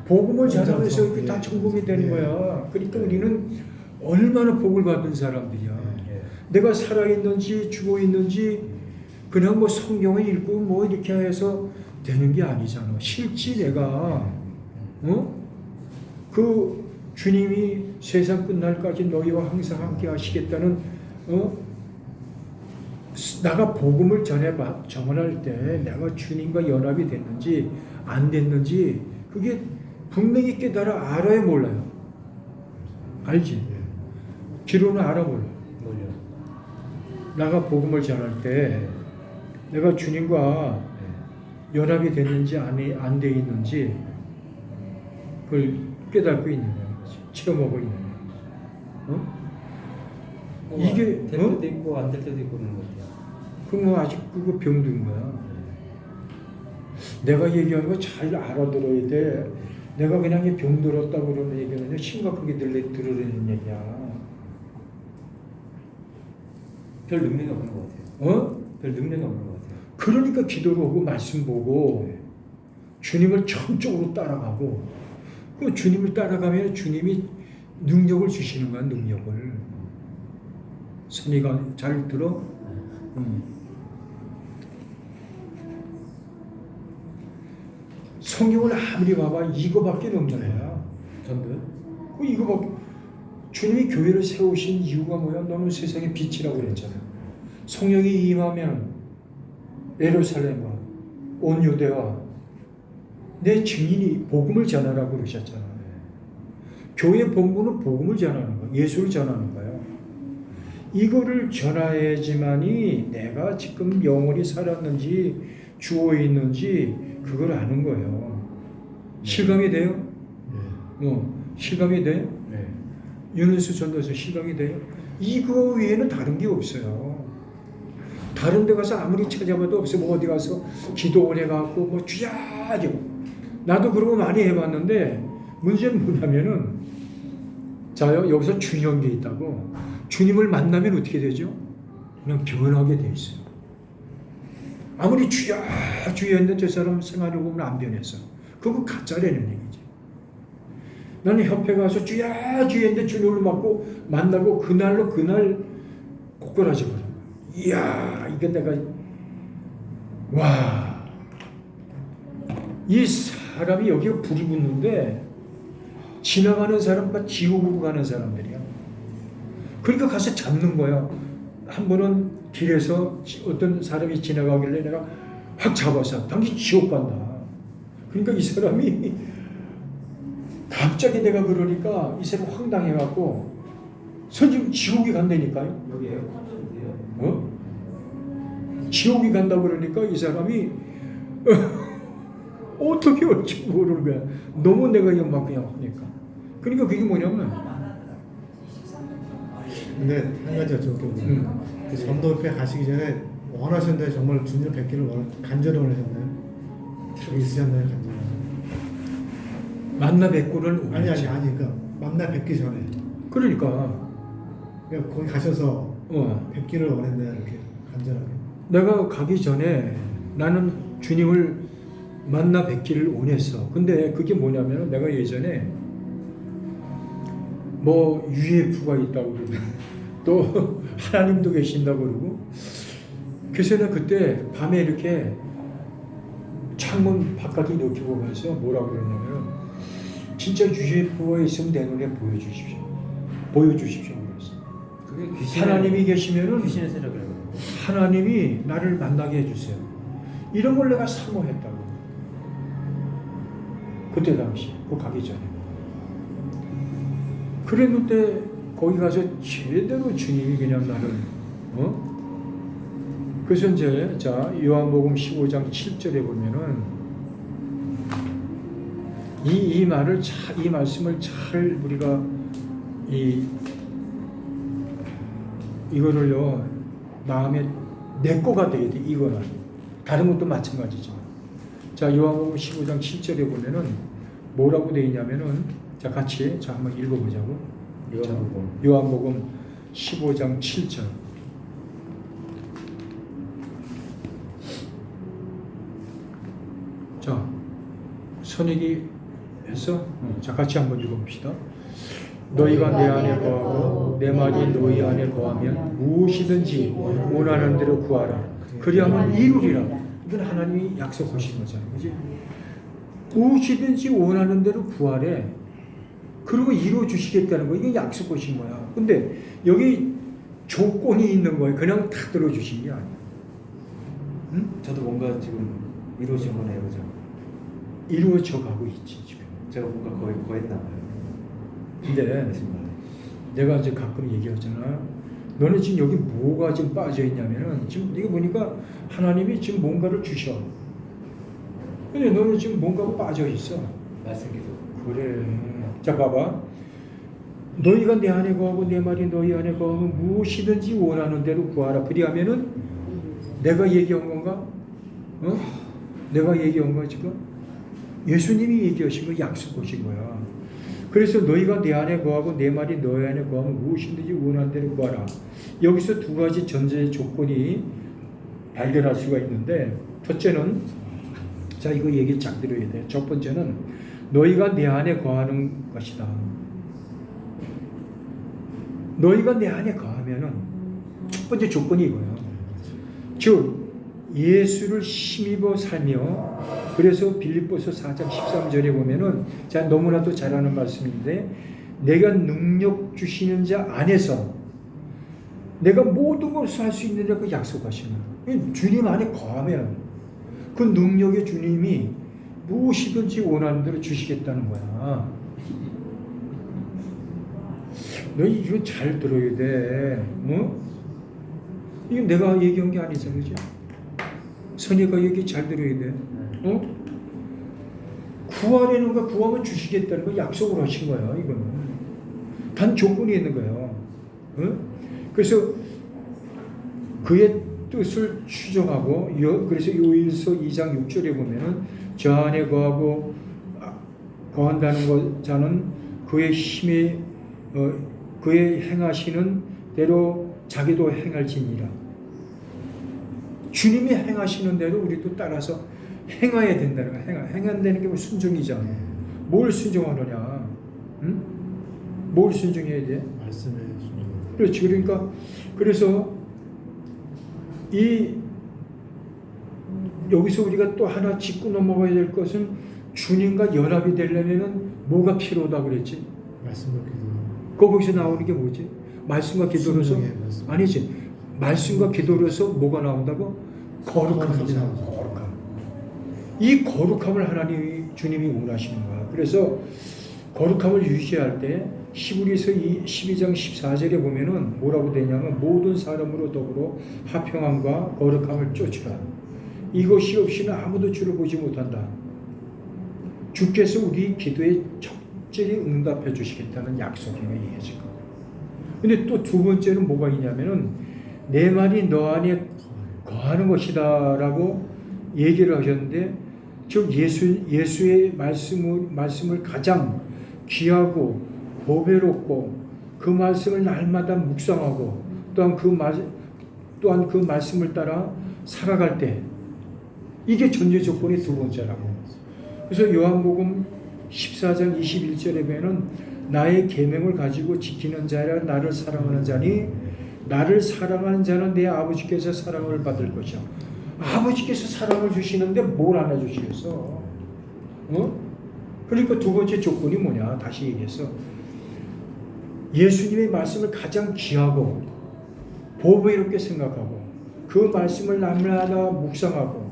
복음을 전하면서 이게 다 점검이 되는 거야. 그러니까 우리는 얼마나 복을 받은 사람들이야. 내가 살아있는지 죽어있는지 그냥 뭐 성경을 읽고 뭐 이렇게 해서 되는 게 아니잖아. 실제 내가 그 주님이 세상 끝날까지 너희와 항상 함께 하시겠다는 내가 복음을 전할 때 내가 주님과 연합이 됐는지 안 됐는지 그게 분명히 깨달아 알아야 몰라요. 알지? 기로는 알아 몰라. 내가 복음을 전할 때 내가 주님과 연합이 됐는지 안 돼 있는지 그걸 깨닫고 있는 거야. 체험하고 있는 거야. 이게, 될 때도 있고 안 될 때도 있고 그런 것 같아요. 그뭐 아직 그거 병든 거야. 내가 얘기하는 거 잘 알아들어야 돼. 내가 그냥 병들었다고 그러는 얘기는 심각하게 들으려는 얘기야. 별 능력이 없는 것 같아요. 별 능력이 없는 것 같아요. 그러니까 기도를 하고 말씀 보고 주님을 전적으로 따라가고 그 주님을 따라가면 주님이 능력을 주시는 거야. 능력을. 선이가 잘 들어? 성경을 아무리 봐봐 이거밖에 없는 거야. 전도요? 그 이거밖에. 주님이 교회를 세우신 이유가 뭐야? 너는 세상의 빛이라고 그랬잖아. 성령이 임하면 예루살렘과 온 유대와 내 증인이 복음을 전하라고 그러셨잖아. 교회 본부는 복음을 전하는 거야. 예수를 전하는 거야. 이거를 전해야지만이 내가 지금 영원히 살았는지 주어 있는지 그걸 아는 거예요. 실감이 돼요? 실감이 돼? 네. 윤은수 전도서 실감이 돼요? 이거 외에는 다른 게 없어요. 다른 데 가서 아무리 찾아봐도 없어. 뭐 어디 가서 기도원에 가고 뭐 쥐야죠. 나도 그러고 많이 해봤는데 문제는 뭐냐면은 자요 여기서 중요한 게 있다고. 주님을 만나면 어떻게 되죠? 그냥 변하게 돼 있어요. 아무리 주야 했는데 저 사람 생활을 보면 안 변했어. 그거 가짜라는 얘기지. 나는 협회 가서 주야 했는데 주님을 만나고 그날 고꾸라져 버린 거야. 이야 이게 내가 와 이 사람이 여기에 불이 붙는데 지나가는 사람과 지옥으로 가는 사람들이야. 그러니까 가서 잡는 거야. 한 번은 길에서 어떤 사람이 지나가길래 내가 확 잡아서 당신 지옥 간다. 그러니까 이 사람이 갑자기 내가 그러니까 이 사람이 황당해갖고 선생님 지옥이 간다니까요. 여기 에어컨 좀 돼요? 지옥이 간다고 그러니까 이 사람이 어떻게 올지 모르는 거야. 너무 내가 막 그냥 하니까. 그러니까 그게 뭐냐면 근데 한 가지 여쭤볼게요. 그 전도협회 가시기 전에 원하셨는데 정말 주님 뵙기를 간절히 원하셨나요? 저기 있으셨나요? 간절히? 만나 뵙고는 아니 그러니까 만나 뵙기 전에 그러니까 그러니까 거기 가셔서 뵙기를 원했나요? 이렇게 간절하게. 내가 가기 전에 나는 주님을 만나 뵙기를 원했어. 근데 그게 뭐냐면 내가 예전에 뭐 UFO가 있다고 그러고 또 하나님도 계신다고 그러고 그래서 내가 그때 밤에 이렇게 창문 바깥을 이렇게 보면서 뭐라 그랬냐면 진짜 UFO가 있으면 내 눈에 보여주십시오 그랬어. 그게 하나님이 계시면은 귀신의 세력이라고. 하나님이 나를 만나게 해주세요. 이런 걸 내가 사모했다고. 그때 당시 그 가기 전에 그랬는데 거기 가서 제대로 주님이 그냥 나를 그래서 이제 자 요한복음 15장 7절에 보면은 이 말을 이 말씀을 잘 우리가 이거를요 마음에 내 거가 돼야 돼. 이거는 다른 것도 마찬가지지만 자 요한복음 15장 7절에 보면은 뭐라고 되어 있냐면은 자 같이 자 한번 읽어보자고. 요한복음 15장 7절. 자 선익이 해서 자 같이 한번 읽어봅시다. 너희가 내 안에 거하고 내 말이 너희 안에 거하면 무엇이든지 원하는 대로 구하라. 그리하면 이루리라. 이건 하나님이 약속하신 거잖아요. 그지? 무엇이든지 원하는 대로 구하래. 그리고 이루어 주시겠다는 거. 이게 약속하신 거야. 근데 여기 조건이 있는 거예요. 그냥 다 들어주신 게 아니야. 응? 저도 뭔가 지금 이루어진 거네요, 그죠? 이루어져 가고 있지 지금. 제가 뭔가 거의 했나 봐요. 근데 내가 이제 가끔 얘기하잖아. 너는 지금 여기 뭐가 지금 빠져 있냐면은 지금 이거 보니까 하나님이 지금 뭔가를 주셔. 근데 너는 지금 뭔가가 빠져 있어. 말씀 기도. 그래. 자, 봐봐. 너희가 내 안에 거하고 내 말이 너희 안에 거하면 무엇이든지 원하는 대로 구하라. 그리하면은 내가 얘기한 건가? 내가 얘기한 거야 지금? 예수님이 얘기하신 거 약속하신 거야. 그래서 너희가 내 안에 거하고 내 말이 너희 안에 거하면 무엇이든지 원하는 대로 구하라. 여기서 두 가지 전제 조건이 발견할 수가 있는데, 첫째는, 자 이거 얘기 잘 들어야 돼. 첫 번째는 너희가 내 안에 거하는 것이다. 너희가 내 안에 거하면은 첫 번째 조건이 이거예요. 즉 예수를 힘입어 살며, 그래서 빌립보서 4장 13절에 보면은, 자 너무나도 잘 아는 말씀인데, 내가 능력 주시는 자 안에서 내가 모든 것을 할 수 있느라고 약속하시는 거예요. 주님 안에 거하면 그 능력의 주님이 무엇이든지 원하는 대로 주시겠다는 거야. 너 이거 잘 들어야 돼. 이게 내가 얘기한 게 아니잖아, 그지? 선이가 얘기 잘 들어야 돼. 구하려는 거 구하면 주시겠다는 거 약속을 하신 거야, 이거는. 단 조건이 있는 거예요. 그래서 그의 뜻을 추정하고, 그래서 요일서 2장 6절에 보면은 저 안에 거한다는 자는 그의 힘에 그의 행하시는 대로 자기도 행할지니라. 주님이 행하시는 대로 우리도 따라서 행해야 된다는 거야. 행한다는 게 순종이잖아. 뭘 순종하느냐? 응? 뭘 순종해야 돼? 말씀에 순종. 그렇지. 그러니까 그래서 여기서 우리가 또 하나 짚고 넘어가야 될 것은, 주님과 연합이 되려면은 뭐가 필요하다 그랬지? 말씀과 기도. 거기서 나오는 게 뭐지? 말씀과 기도로서? 순종의 말씀. 아니지. 말씀과 기도로서 뭐가 나온다고? 거룩함이 나온다. 거룩함. 거룩함. 이 거룩함을 하나님이, 주님이 원하시는 거야. 그래서 거룩함을 유지할 때 히브리서 12장 14절에 보면은 뭐라고 되냐면, 모든 사람으로 더불어 화평함과 거룩함을 쫓으라. 이것이 없이는 아무도 주를 보지 못한다. 주께서 우리 기도에 적절히 응답해 주시겠다는 약속이며 이해질 거예요. 근데 또 두 번째는 뭐가 있냐면은, 내 말이 너 안에 거하는 것이다 라고 얘기를 하셨는데, 즉 예수의 말씀을 가장 귀하고 보배롭고, 그 말씀을 날마다 묵상하고, 또한 그 말씀을 따라 살아갈 때, 이게 전제 조건이 두 번째라고. 그래서 요한복음 14장 21절에 보면은, 나의 계명을 가지고 지키는 자라 나를 사랑하는 자니, 나를 사랑하는 자는 내 아버지께서 사랑을 받을 것이야. 아버지께서 사랑을 주시는데 뭘 안 해주시겠어? 그러니까 두 번째 조건이 뭐냐? 다시 얘기해서, 예수님의 말씀을 가장 귀하고 보배롭게 생각하고, 그 말씀을 날마다 묵상하고,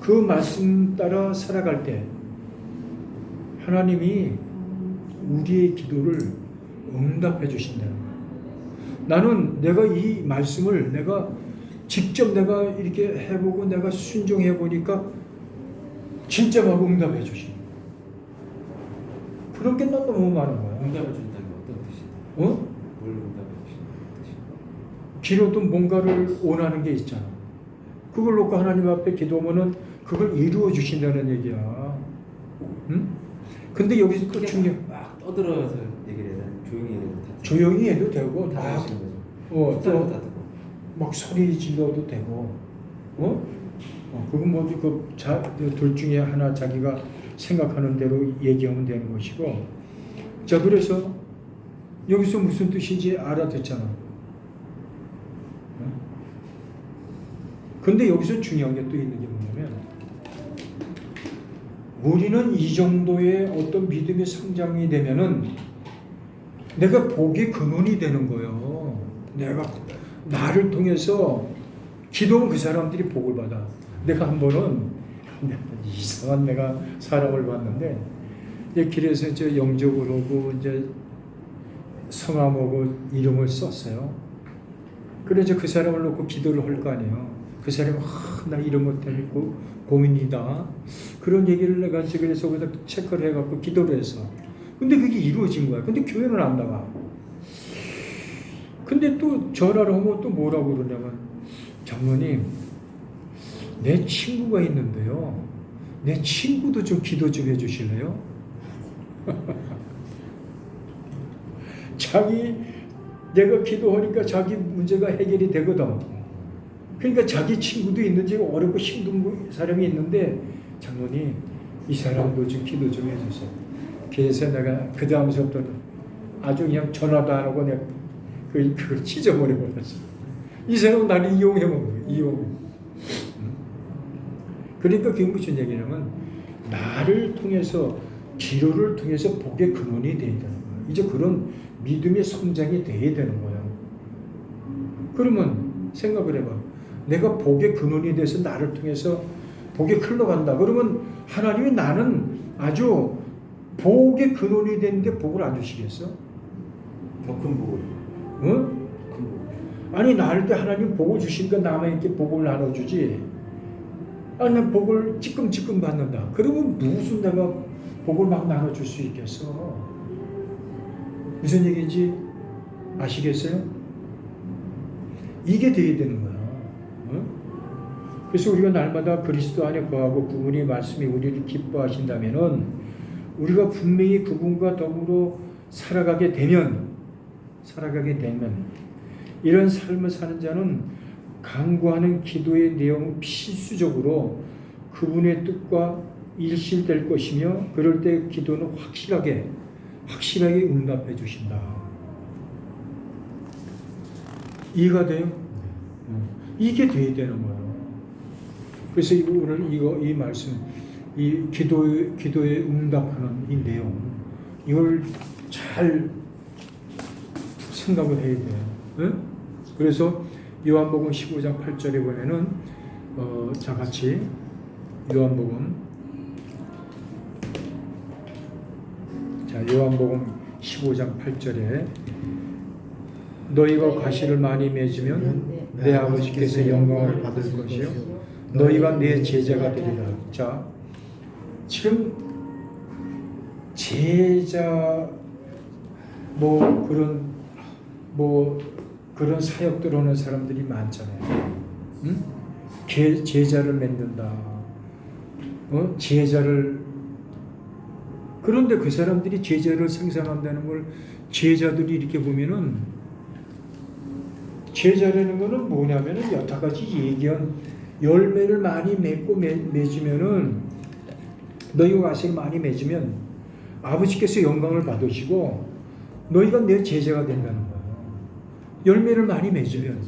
그 말씀 따라 살아갈 때 하나님이 우리의 기도를 응답해 주신다는 거예요. 나는 내가 이 말씀을 직접 내가 이렇게 해보고 내가 순종해 보니까 진짜 막 응답해 주시는 거예요. 그런 게 난 너무 많은 거야. 응답해 준다는 게 어떤 뜻이야? 뭘 응답해 주시는 뜻이야? 기도도 뭔가를 원하는 게 있잖아. 그걸 놓고 하나님 앞에 기도하면은 그걸 이루어 주신다는 얘기야. 응? 근데 여기서 또 중요한, 막 떠들어서 얘기를 해야 돼? 조용히 해야 돼? 조용히 해도 되고, 다 막 하시는 거죠? 또 다 듣고. 막 소리 질러도 되고, 그건 뭐지, 둘 중에 하나 자기가 생각하는 대로 얘기하면 되는 것이고. 자, 그래서 여기서 무슨 뜻인지 알아듣잖아. 근데 여기서 중요한 게 또 있는 게 뭐냐면, 우리는 이 정도의 어떤 믿음의 성장이 되면은 내가 복의 근원이 되는 거예요. 내가 나를 통해서 기도하면 그 사람들이 복을 받아. 내가 한 번은 이상한 내가 사람을 봤는데, 이제 길에서 이제 영접을 하고 이제 성함하고 이름을 썼어요. 그래서 그 사람을 놓고 기도를 할 거 아니에요. 그 사람이 나 이런 것 때문에 고민이다. 그런 얘기를 내가 그래서 거기다 체크를 해갖고 기도를 해서. 근데 그게 이루어진 거야. 근데 교회는 안 나가. 근데 또 전화를 하면 또 뭐라고 그러냐면 장로님 내 친구가 있는데요. 내 친구도 좀 기도 좀 해주실래요? 내가 기도하니까 자기 문제가 해결이 되거든. 그러니까 자기 친구도 있는지 어렵고 힘든 사람이 있는데 장로님 이 사람도 좀 기도 좀 해주세요. 그래서 내가 그 다음서부터는 아주 그냥 전화도 안 하고 내가 그걸 찢어버려 버렸어. 이 사람은 나를 이용해 먹는 거예요. 이용. 그러니까 그게 무슨 얘기냐면 나를 통해서 기도를 통해서 복의 근원이 돼야 되는 거예요. 이제 그런 믿음의 성장이 돼야 되는 거예요. 그러면 생각을 해봐. 내가 복의 근원이 돼서 나를 통해서 복이 흘러간다. 그러면 하나님이 나는 아주 복의 근원이 되는데 복을 안 주시겠어? 더 큰 복을. 응? 아니 나를 때 하나님 복을 주시니까 남에게 복을 나눠주지. 아니 난 복을 찌끔찌끔 받는다. 그러면 무슨 내가 복을 막 나눠줄 수 있겠어? 무슨 얘기인지 아시겠어요? 이게 돼야 되는 거야. 응? 그래서 우리가 날마다 그리스도 안에 거하고 그분의 말씀이 우리를 기뻐하신다면은 우리가 분명히 그분과 더불어 살아가게 되면 이런 삶을 사는 자는 간구하는 기도의 내용은 필수적으로 그분의 뜻과 일실될 것이며 그럴 때 기도는 확실하게 응답해 주신다. 이해가 돼요? 이게 돼야 되는 거예요. 그래서 오늘 이 말씀, 이 기도에 응답하는 이 내용, 이걸 잘 생각을 해야 돼요. 네? 그래서 요한복음 15장 8절에 보면은 자 같이 요한복음 15장 8절에 너희가 과실을 많이 맺으면 내 아버지께서 영광을 받을 것이요 너희가 내 제자가 되리라. 자, 지금 제자 그런 사역들 하는 사람들이 많잖아요. 응? 제자를 맺는다. 그런데 그 사람들이 제자를 생산한다는 걸 제자들이 이렇게 보면은 제자라는 거는 뭐냐면은 여태까지 얘기한 열매를 많이 맺으면은 너희가 과실을 많이 맺으면 아버지께서 영광을 받으시고 너희가 내 제자가 된다는 거예요. 열매를 많이 맺으면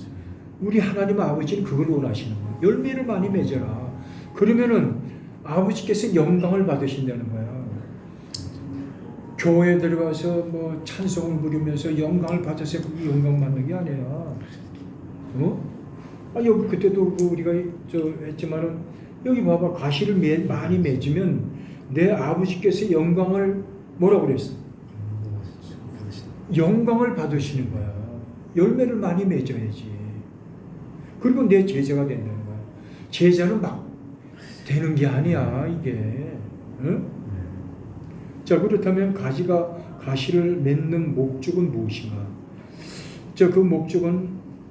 우리 하나님 아버지는 그걸 원하시는 거예요. 열매를 많이 맺어라. 그러면은 아버지께서 영광을 받으신다는 거예요. 교회에 들어가서 찬송을 부르면서 영광을 받아서 그게 영광 받는 게 아니야. 여기 그때도 우리가 했지만은 여기 봐봐. 과실을 많이 맺으면 내 아버지께서 영광을 뭐라고 그랬어? 영광을 받으시는 거야. 열매를 많이 맺어야지. 그리고 내 제자가 된다는 거야. 제자는 막 되는 게 아니야, 이게. 응? 자, 그렇다면 가시를 맺는 목적은 무엇인가? 그 목적은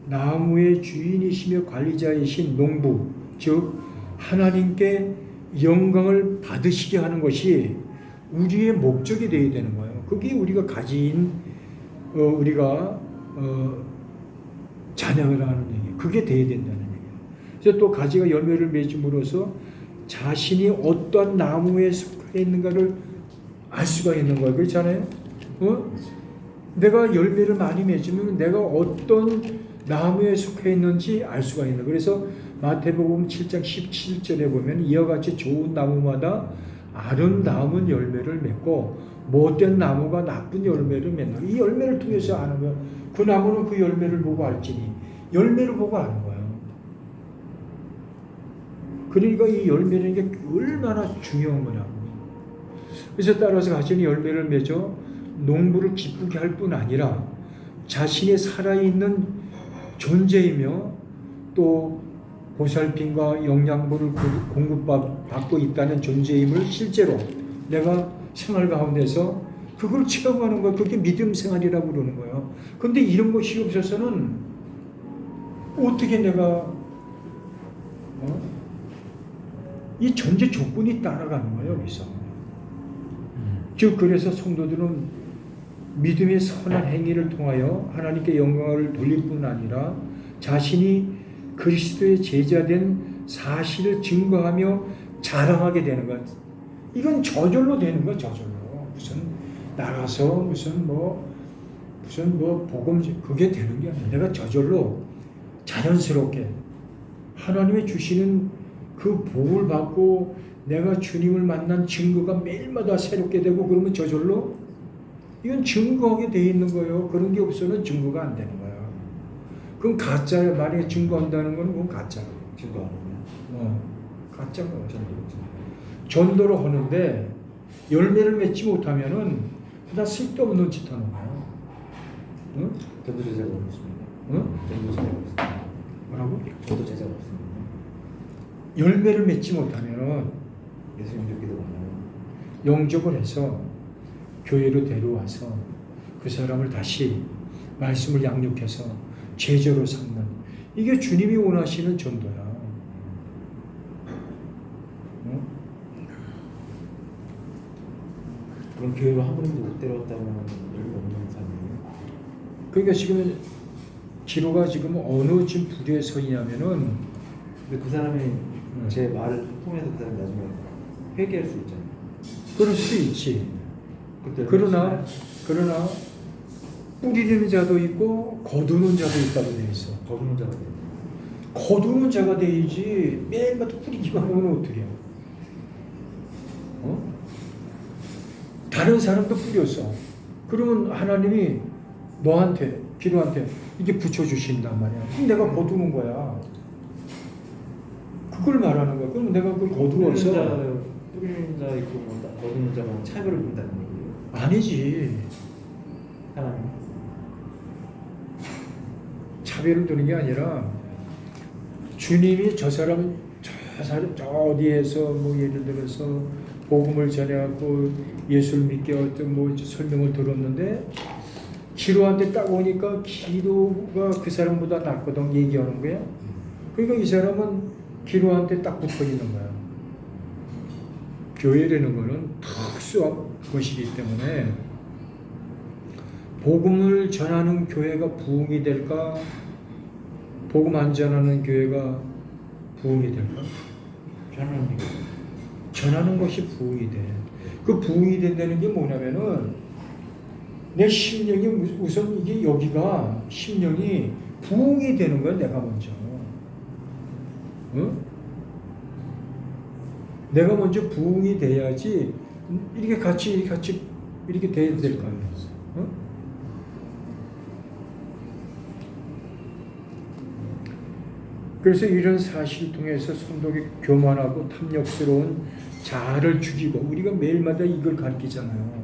나무의 주인이시며 관리자이신 농부, 즉 하나님께 영광을 받으시게 하는 것이 우리의 목적이 되어야 되는 거예요. 그게 우리가 가진 자녀를 하는 얘기. 그게 돼야 된다는 얘기예요. 그래서 또 가지가 열매를 맺음으로써 자신이 어떤 나무에 속해 있는가를 알 수가 있는 거예요. 그렇잖아요? 내가 열매를 많이 맺으면 내가 어떤 나무에 속해 있는지 알 수가 있는 거예요. 그래서 마태복음 7장 17절에 보면 이와 같이 좋은 나무마다 아름다운 열매를 맺고 못된 나무가 나쁜 열매를 맺는다. 이 열매를 통해서 아는 거예요. 그 나무는 그 열매를 보고 알지니 열매를 보고 아는 거예요. 그러니까 이 열매라는 게 얼마나 중요한 거냐고. 그래서 따라서 가시는 열매를 맺어 농부를 기쁘게 할 뿐 아니라 자신의 살아있는 존재이며 또 보살핌과 영양분을 공급받고 있다는 존재임을 실제로 내가 생활 가운데서 그걸 체험하는 거야. 그게 믿음 생활이라고 그러는 거예요. 근데 이런 것이 없어서는 어떻게 내가 이 전제 조건이 따라가는 거예요, 여기서. 즉 그래서 성도들은 믿음의 선한 행위를 통하여 하나님께 영광을 돌릴 뿐 아니라 자신이 그리스도의 제자된 사실을 증거하며 자랑하게 되는 것. 이건 저절로 되는 거야, 저절로. 무슨 나가서 무슨 복음 그게 되는 게 아니라 내가 저절로 자연스럽게 하나님의 주시는 그 복을 받고 내가 주님을 만난 증거가 매일마다 새롭게 되고 그러면 저절로 이건 증거하게 돼 있는 거예요. 그런 게 없으면 증거가 안 되는 거야. 그건 가짜예요. 만약에 증거한다는 건 그건 가짜예요. 증거 안 하면 가짜인 거예요. 전도를 하는데 열매를 맺지 못하면은 그냥 쓸데없는 짓 하는 거예요. 응? 전도 제자가 없습니다. 응? 전도 제자가 없습니다. 뭐라고? 전도 제자가 없습니다. 열매를 맺지 못하면은 예수 영접기도 많아요. 영접을 해서 교회로 데려와서 그 사람을 다시 말씀을 양육해서 제자로 삼는 이게 주님이 원하시는 전도야. 응? 그럼 교회로 한 번도 못 데려왔다면 열매 없는 사람이에요? 그러니까 지금 기로가 지금 어느 지금 부류에 서 있냐면은 근데 그 사람이 제 말을 통해서 그 사람이 나중에 회개할 수 있잖아요. 그럴 수 있지. 그때 그러나 뿌리는 자도 있고 거두는 자도 있다고 돼 있어. 거두는 자가 돼요. 거두는 자가 돼야지 매일마다 뿌리기만 하면 어떡해요? 다른 사람도 뿌렸어. 그러면 하나님이 너한테 기로한테 이게 붙여주신단 말이야. 그럼 내가 거두는 거야. 그걸 말하는 거야. 그럼 내가 그걸 거두어서 뿌리는 자 있고 거두는 자만 차별을 본다는 얘기예요. 아니지. 하나님. 차별을 두는 게 아니라 주님이 저 사람 저 어디에서 뭐 예를 들어서 복음을 전해갖고 예수를 믿게 어떤 뭐 설명을 들었는데 기도한테 딱 오니까 기도가 그 사람보다 낫거든 얘기하는 거야. 그러니까 이 사람은 기도한테 딱 붙어 있는 거야. 교회라는 거는 특수한 것이기 때문에 복음을 전하는 교회가 부흥이 될까? 복음 안 전하는 교회가 부흥이 될까? 전하는 것이 부흥이 돼. 그 부흥이 된다는 게 뭐냐면은 내 심령이 우선 이게 여기가 심령이 부흥이 되는 거야. 내가 먼저. 응? 내가 먼저 부흥이 돼야지 이렇게 같이 이렇게 돼야 될 거 아니야. 응? 그래서 이런 사실을 통해서 성도가 교만하고 탐욕스러운 자아를 죽이고 우리가 매일마다 이걸 가르치잖아요.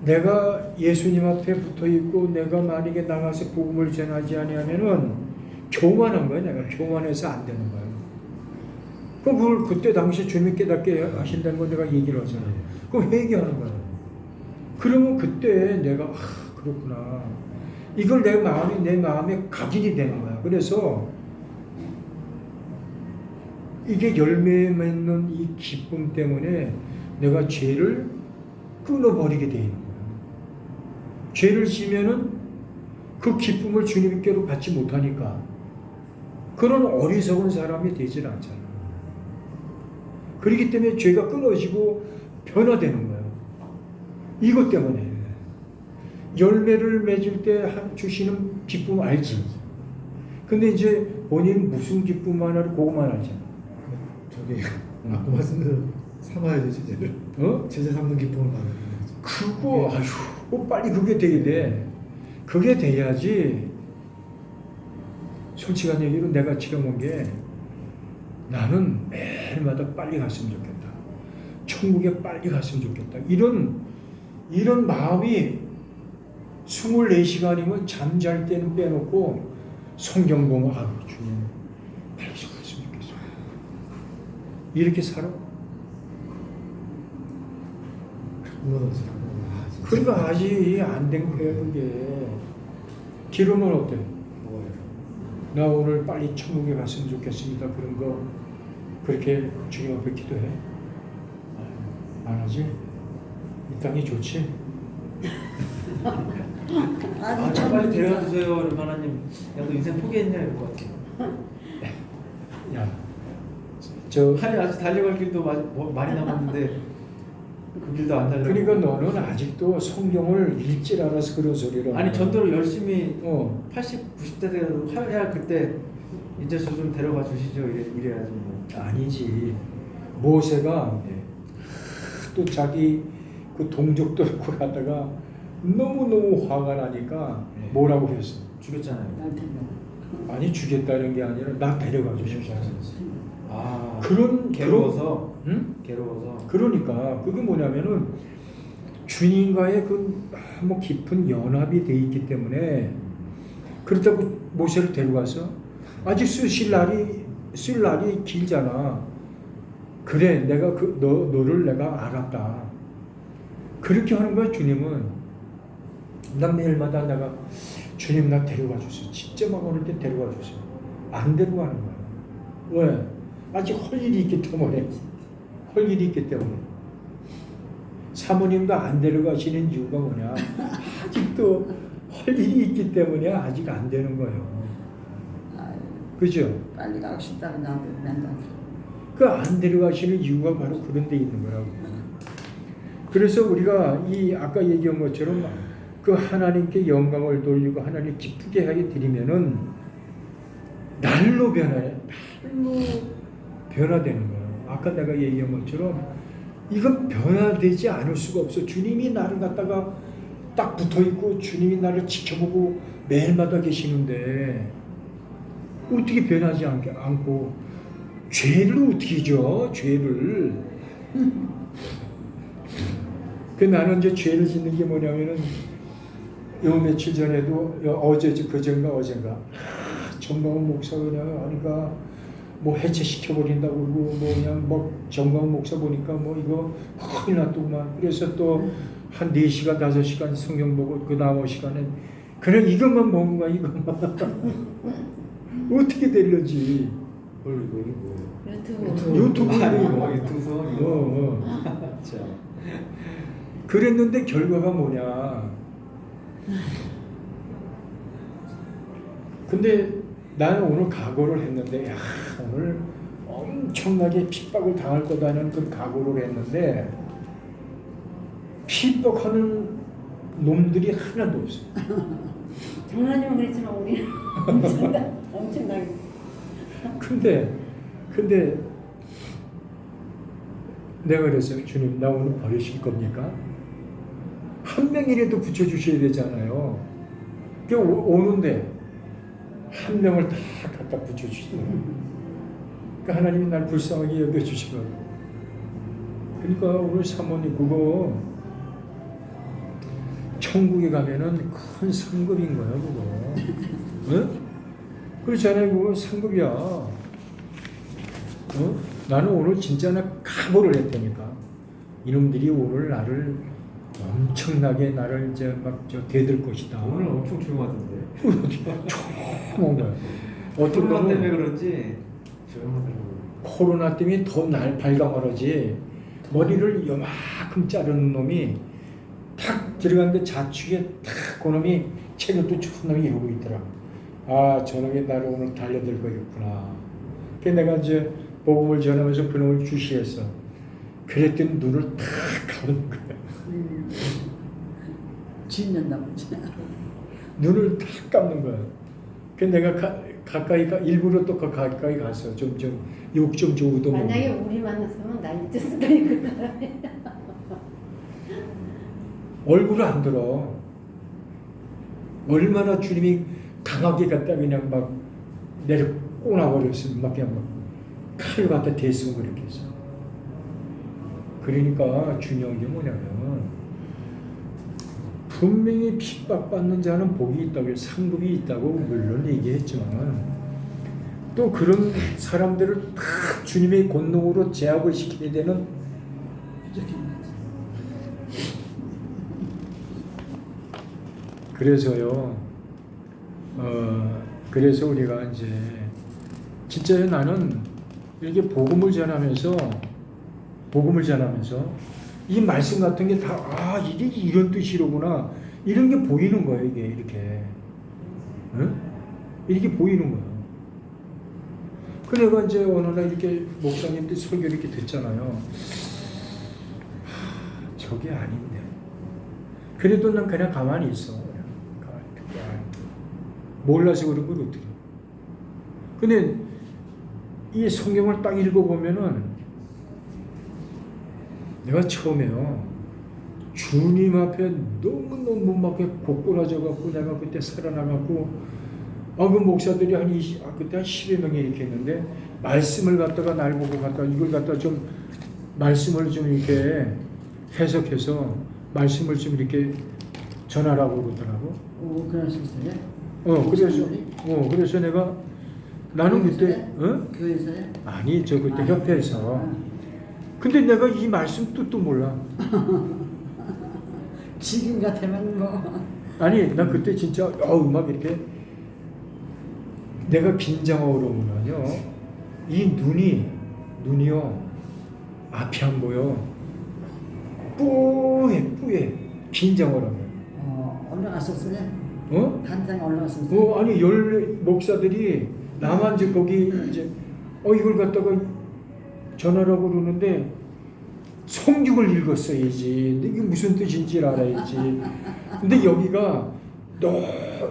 내가 예수님 앞에 붙어 있고 내가 만약에 나가서 복음을 전하지 아니하면은 교만한 거야. 내가 교만해서 안 되는 거야. 그럼 그걸 그때 당시 주님 깨닫게 하신다는 걸 내가 얘기를 하잖아요. 그럼 회개하는 거야. 그러면 그때 내가 그렇구나. 이걸 내 마음에 각인이 되는 거야. 그래서 이게 열매 맺는 이 기쁨 때문에 내가 죄를 끊어버리게 돼 있는 거야. 죄를 지면은 그 기쁨을 주님께로 받지 못하니까 그런 어리석은 사람이 되질 않잖아. 그렇기 때문에 죄가 끊어지고 변화되는 거예요. 이것 때문에 열매를 맺을 때 주시는 기쁨 알지? 근데 이제 본인 무슨 기쁨 하나를 그것만 알잖아. 저기 아까 말씀대로 삼아야죠 제재를. 제재 삼는 기쁨을 받는 거죠. 그거 아휴 빨리 그게 돼야 돼. 그게 돼야지. 솔직한 얘기로 내가 체험한 게 나는 매일마다 빨리 갔으면 좋겠다. 천국에 빨리 갔으면 좋겠다. 이런 마음이 24시간이면 잠잘 때는 빼놓고 성경 보면 주님 이렇게 살아? 무너져. 그러니까 아직 안 된 거야 그게. 기로는 어때? 뭐예요? 나 오늘 빨리 천국에 갔으면 좋겠습니다. 그런 거 그렇게 주님 앞에 기도해? 안 하지? 이 땅이 좋지? 아, 저 빨리 데려가 주세요. 그럼 하나님, 야, 너 인생 포기했냐 이럴 것 같아요. 야, 저 아니 아직 달려갈 길도 많이 남았는데 그 길도 안 달려. 그러니까 너는 아직도 성경을 읽질 않아서 그런 소리를 아니 하는 거야. 전도를 열심히 어 80, 90대 되도 해야 그때 이제 저 좀 데려가 주시죠. 이래야지 뭐. 아니지. 모세가 예. 또 자기 그 동족도 놓고 가다가 너무너무 화가 나니까 네. 뭐라고 그랬어? 죽였잖아요. 나한테 아니 주겠다는 게 아니라 나 데려가 주십시오. 아 그런 괴로워서 응? 괴로워서. 그러니까 그게 뭐냐면은 주님과의 그 너무 깊은 연합이 돼 있기 때문에 그렇다고 모세를 데려가서 아직 쓸 날이 길잖아. 그래 내가 너를 내가 알았다. 그렇게 하는 거야 주님은. 난 매일마다 내가 주님 나 데려가 주세요. 진짜 막 오늘 때 데려가 주세요. 안 데려가는 거야. 왜? 아직 할 일이 있기 때문에. 할 일이 있기 때문에. 사모님도 안 데려가시는 이유가 뭐냐? 아직도 할 일이 있기 때문에 아직 안 되는 거예요. 그죠? 빨리 가고 싶다고 나한테 맨날. 그 안 데려가시는 이유가 바로 그런 데 있는 거라고. 그래서 우리가 이 아까 얘기한 것처럼 그 하나님께 영광을 돌리고 하나님 기쁘게 하게 드리면은 날로 변화해. 날로 변화되는 거예요. 아까 내가 얘기한 것처럼 이건 변화되지 않을 수가 없어. 주님이 나를 갖다가 딱 붙어 있고 주님이 나를 지켜보고 매일마다 계시는데 어떻게 변하지 않고 죄를 어떻게 져? 죄를. 그 나는 이제 죄를 짓는 게 뭐냐면은 요 며칠 전에도 어젠가 정광훈 목사가 그냥 하니까 뭐 해체시켜 버린다고 그러고 뭐 그냥 뭐 정광훈 목사 보니까 뭐 이거 큰일 났더구만. 그래서 또 한 4시간 5시간 성경 보고 그 나머지 시간에 그냥 이것만 먹은 거야 이것만. 어떻게 되려지? 뭘 이거 이게 뭐예요? 유튜브 이거 유튜브 이거. 자. 그랬는데 결과가 뭐냐? 근데 나는 오늘 각오를 했는데 야 오늘 엄청나게 핍박을 당할 거다는 그 각오를 했는데 핍박하는 놈들이 하나도 없어. 장난이면 그랬지만 우리는 엄청나게. 근데 내가 그랬어요. 주님 나 오늘 버리실 겁니까? 한 명이라도 붙여주셔야 되잖아요. 그 오는데 한 명을 다 갖다 붙여주시더라고요. 그러니까 하나님이 날 불쌍하게 여겨주시더라고요. 그러니까 오늘 사모님 그거 천국에 가면은 큰 상급인 거야 그거. 어? 그렇잖아요. 그거 상급이야. 어? 나는 오늘 진짜 나 각오를 했다니까. 이놈들이 오늘 나를 엄청나게 나를 이제 막저 대들 것이다. 오늘 엄청 조용하던데. 조용한 거야. 어떤 코로나 때문에 놈은 그런지 조용하더라고요. 코로나 때문에 더 날 발광하지. 머리를 요만큼 자르는 놈이 탁 들어갔는데 좌측에 탁 그놈이 체력도 좋은 놈이 이러고 있더라. 아 저놈이 나를 오늘 달려들 거겠구나. 그래서 내가 이제 복음을 전하면서 그놈을 주시했어. 그랬더니 눈을 탁 감은 거야. 지냈나 보지. 눈을 탁 감는 거야. 그래서 내가 가까이 일부러 또 가까이 가서 욕 좀 주고도 만약에 우리 만났으면 난리 쳤을 거야 그 사람이. 얼굴을 안 들어. 얼마나 주님이 강하게 갖다 그냥 막 내려 꼬나버렸으면 막 그냥 막 칼 갖다 대쓰고 그렇게 했어. 그러니까 중요한 게 뭐냐면 분명히 핍박받는 자는 복이 있다고 상급이 있다고 물론 얘기했지만 또 그런 사람들을 다 주님의 권능으로 제압을 시켜야 되는 그래서요. 그래서 우리가 이제 진짜 나는 이렇게 복음을 전하면서 이 말씀 같은 게 다 이게 이런 뜻이로구나 이런 게 보이는 거예요. 이게 이렇게 이렇게 보이는 거예요. 그 내가 이제 어느 날 이렇게 목사님들 설교를 이렇게 듣잖아요. 저게 아닌데. 그래도 난 그냥 가만히 있어. 그냥 가만히 듣고 몰라서 그런 걸 어떻게. 근데 이 성경을 딱 읽어보면은 내가 처음에요. 주님 앞에 너무너무 막 고꾸라져갖고 내가 그때 살아나갖고 그 목사들이 그때 한 10여 명이 이렇게 했는데 말씀을 갖다가 날 보고 갖다가 이걸 갖다가 좀 말씀을 좀 이렇게 해석해서 말씀을 좀 이렇게 전하라고 그러더라고. 오, 그러셨어요? 그래서 내가 나는 그때 교회에서요? 아니 저 그때 협회에서 근데 내가 이 말씀 뜻도 몰라. 지금 같으면 뭐 아니 나 그때 진짜 막 이렇게 내가 긴장하고 그러면요 이 눈이요 앞이 안 보여. 뿌예 긴장을 하면. 올라갔었어요? 단장에 어? 올라갔었어요? 아니 목사들이 나만 이제 거기 이제 이걸 갖다가 전하라고 그러는데 성경을 읽었어야지. 이게 무슨 뜻인지 알아야지. 근데 여기가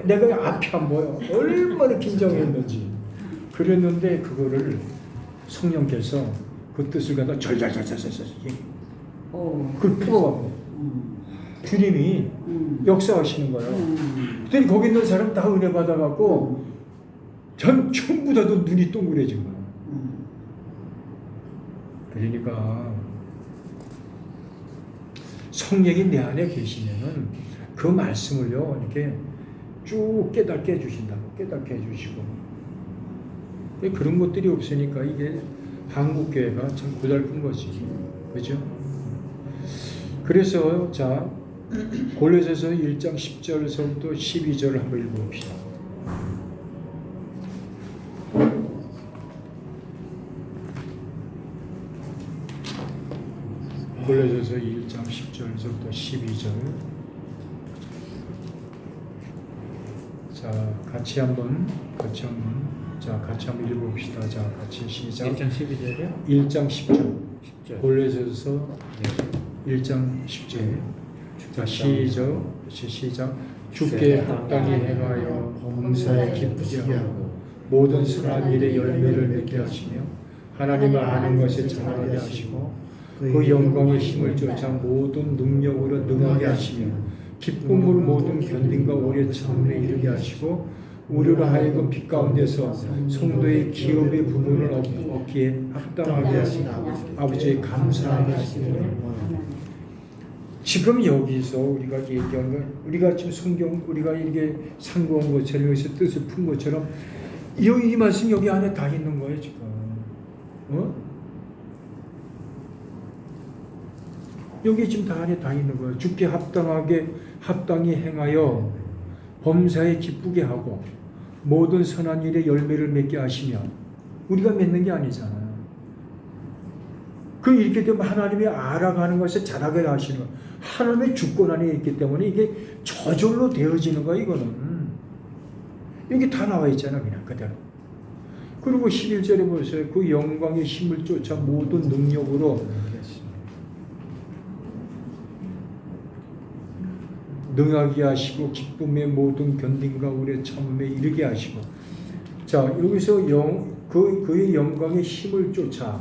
내가 앞이 안 보여. 얼마나 긴장했는지. 그랬는데 그거를 성령께서 그 뜻을 갖다 절절절절절 그걸 풀어가고 주님이 역사하시는 거예요. 그랬더니 거기 있는 사람 다 은혜 받아갖고 전부 다도 눈이 동그래진 거야. 그러니까 성령이 내 안에 계시면은 그 말씀을요 이렇게 쭉 깨닫게 해주신다고 깨닫게 해주시고 그런 것들이 없으니까 이게 한국 교회가 참 고달픈 거지, 그죠? 그래서 자 골로새서 1장 10절에서부터 12절 한번 읽어봅시다. 골로새서 1장 10절에서부터 12절. 자, 같이 한번 읽어봅시다. 자, 같이 시작. 1장 12절이요? 1장 10절. 10절. 골로새서 1장 10절. 자, 시작. 주께 합당히 행하여 범사에 기쁘시게 하고 모든 선한 일에 열매를 맺게 하시며 하나님을 아는 것에 자라게 하시고 그 영광의 힘을 쫓아 모든 능력으로 능하게 하시며 기쁨으로 모든 견딘과 오래 참음에 이르게 하시고 우리로 하여금 빛 가운데서 성도의 기업의 부분을 얻기에 합당하게 하시고 아버지의 감사하게 하시기를 지금 여기서 우리가 얘기한 건 우리가 지금 성경 우리가 이렇게 상고한 것처럼 여기서 뜻을 푼 것처럼 이 말씀 여기 안에 다 있는 거예요 지금. 여기 지금 다 안에 다 있는 거예요. 주께 합당히 행하여 범사에 기쁘게 하고 모든 선한 일에 열매를 맺게 하시며 우리가 맺는 게 아니잖아요. 그 이렇게 되면 하나님이 알아가는 것을 잘하게 하시는 거예요. 하나님의 주권 안에 있기 때문에 이게 저절로 되어지는 거예요. 이거는 여기 다 나와 있잖아 그냥 그대로. 그리고 11절에 보세요. 그 영광의 힘을 쫓아 모든 능력으로 능하게 하시고 기쁨의 모든 견딘과 오래 참음에 이르게 하시고 자 여기서 그의 영광의 힘을 쫓아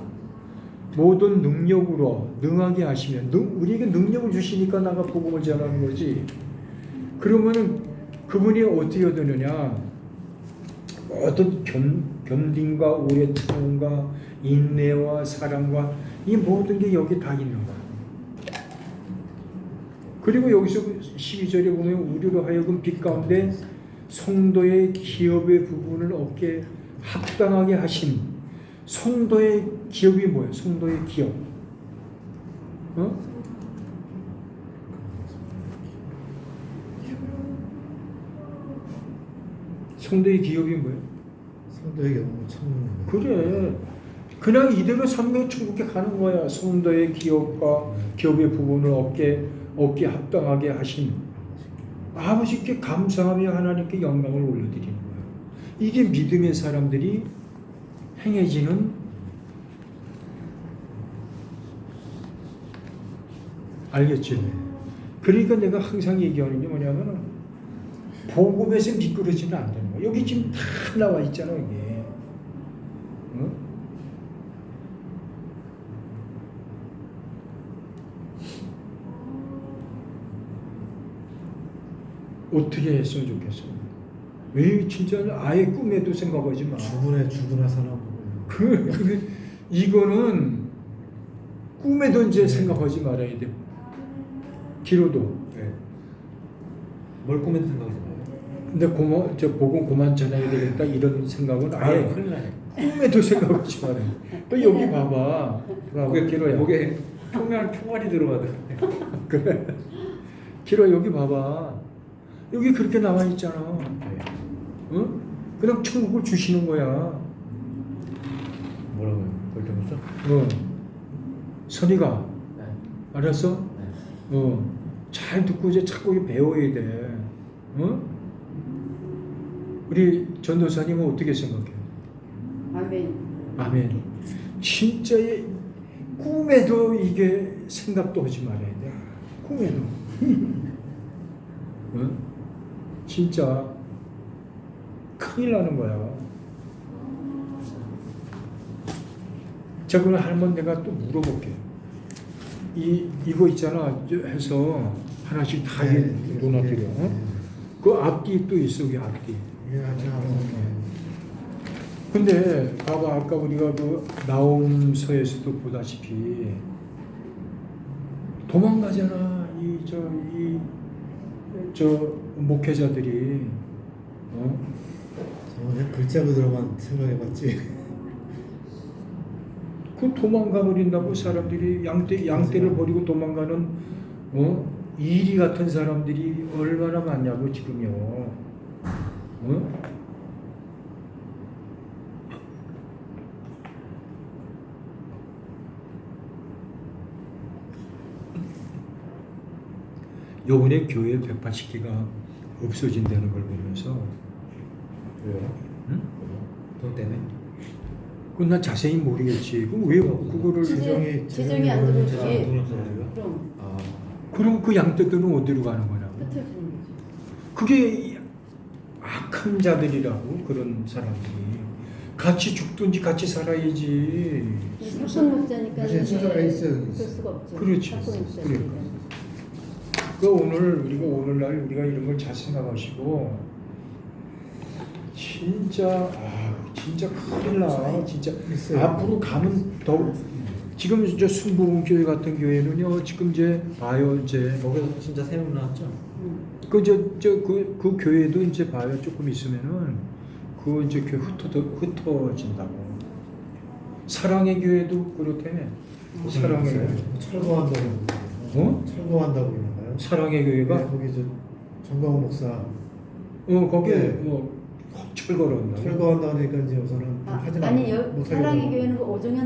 모든 능력으로 능하게 하시면 우리에게 능력을 주시니까 나가 복음을 전하는 거지. 그러면은 그분이 어떻게 얻느냐 모든 견딘과 오래 참음과 인내와 사랑과 이 모든 게 여기 다 있는 거야. 그리고 여기서 12절에 보면 우리로 하여금 빛 가운데 성도의 기업의 부분을 얻게 합당하게 하신 성도의 기업이 뭐예요? 성도의 기업. 성도의 기업이 뭐예요? 성도에게 너무 천국입니다. 그래. 그냥 이대로 삼명 천국에 가는 거야. 성도의 기업과 기업의 부분을 얻게 합당하게 하신 아버지께 감사하며 하나님께 영광을 올려드리는 거예요. 이게 믿음의 사람들이 행해지는 알겠죠? 그러니까 내가 항상 얘기하는 게 뭐냐면은 복음에서 미끄러지면 안 되는 거야. 여기 지금 다 나와 있잖아 이게. 어? 어떻게 했으면 좋겠어? 왜 진짜 아예 꿈에도 생각하지 마. 주분의 사람 보고요. 이거는 꿈에도 이제 생각하지 말아야 돼. 기로도. 네. 뭘 꾸면 생각하지 마요. 근데 복음 그만 전해야 되겠다 이런 생각은 아예 큰일 나네. 꿈에도 생각하지 말아요. 또 여기 봐봐. 기로야. 목에 총알이 들어가더라고요. 그래. 기로 여기 봐봐. 여기 그렇게 나와 있잖아. 응? 그냥 천국을 주시는 거야. 뭐라고요? 결정했어? 선이가 네. 알았어? 네. 잘 듣고 이제 자꾸 배워야 돼. 우리 전도사님은 어떻게 생각해? 아멘. 아멘. 진짜 꿈에도 이게 생각도 하지 말아야 돼. 꿈에도. 진짜 큰일 나는 거야. 자, 그럼 할머니 내가 또 물어볼게. 이거 있잖아. 해서 하나씩 다 놓아드려. 그 앞뒤 또 있어, 그 앞뒤. 이게 아주 근데 봐봐, 아까 우리가 그 나홈서에서도 보다시피 도망가잖아. 저 목회자들이. 저는 글자 그대로만 생각해봤지. 그 도망가 버린다고 사람들이 양떼를 버리고 도망가는 이리 같은 사람들이 얼마나 많냐고 지금요. 요번에 교회 180개가 없어진다는 걸 보면서 왜요? 응? 돈 때문에? 그건 난 자세히 모르겠지. 그럼 왜 그거를 재정이 안 들어오지. 돈 없어가지고요? 그럼 아, 그럼 그 양떼들은 어디로 가는 거냐고. 끝을 주는 거지. 그게 악한 자들이라고. 그런 사람들이 같이 죽든지 같이 살아야지. 사건 목자니까 사실 순서가 있어요. 그럴 수가 없죠. 그렇지. 사건 그래. 목자니까. 그 오늘날 우리가 이런 걸 잘 생각하시고 진짜 큰일 나. 진짜 있어요. 앞으로 가면 더 지금 저 순복음 교회 같은 교회는요. 지금 이제 봐요. 이제 거기서 진짜 3명 나왔죠? 그 교회도 이제 봐요. 조금 있으면은 그 이제 교회 흩어진다고. 사랑의 교회도 그렇다며. 사랑의 교회. 철거한다고. 철거한다고 그러나요? 사랑의 교회가 네, 거기 저 정광훈 목사 거기에 네. 철거한다. 철거한다고 하니까 이제 우선은 하지 아니 못하게 사랑의 되고. 교회는 그 오정현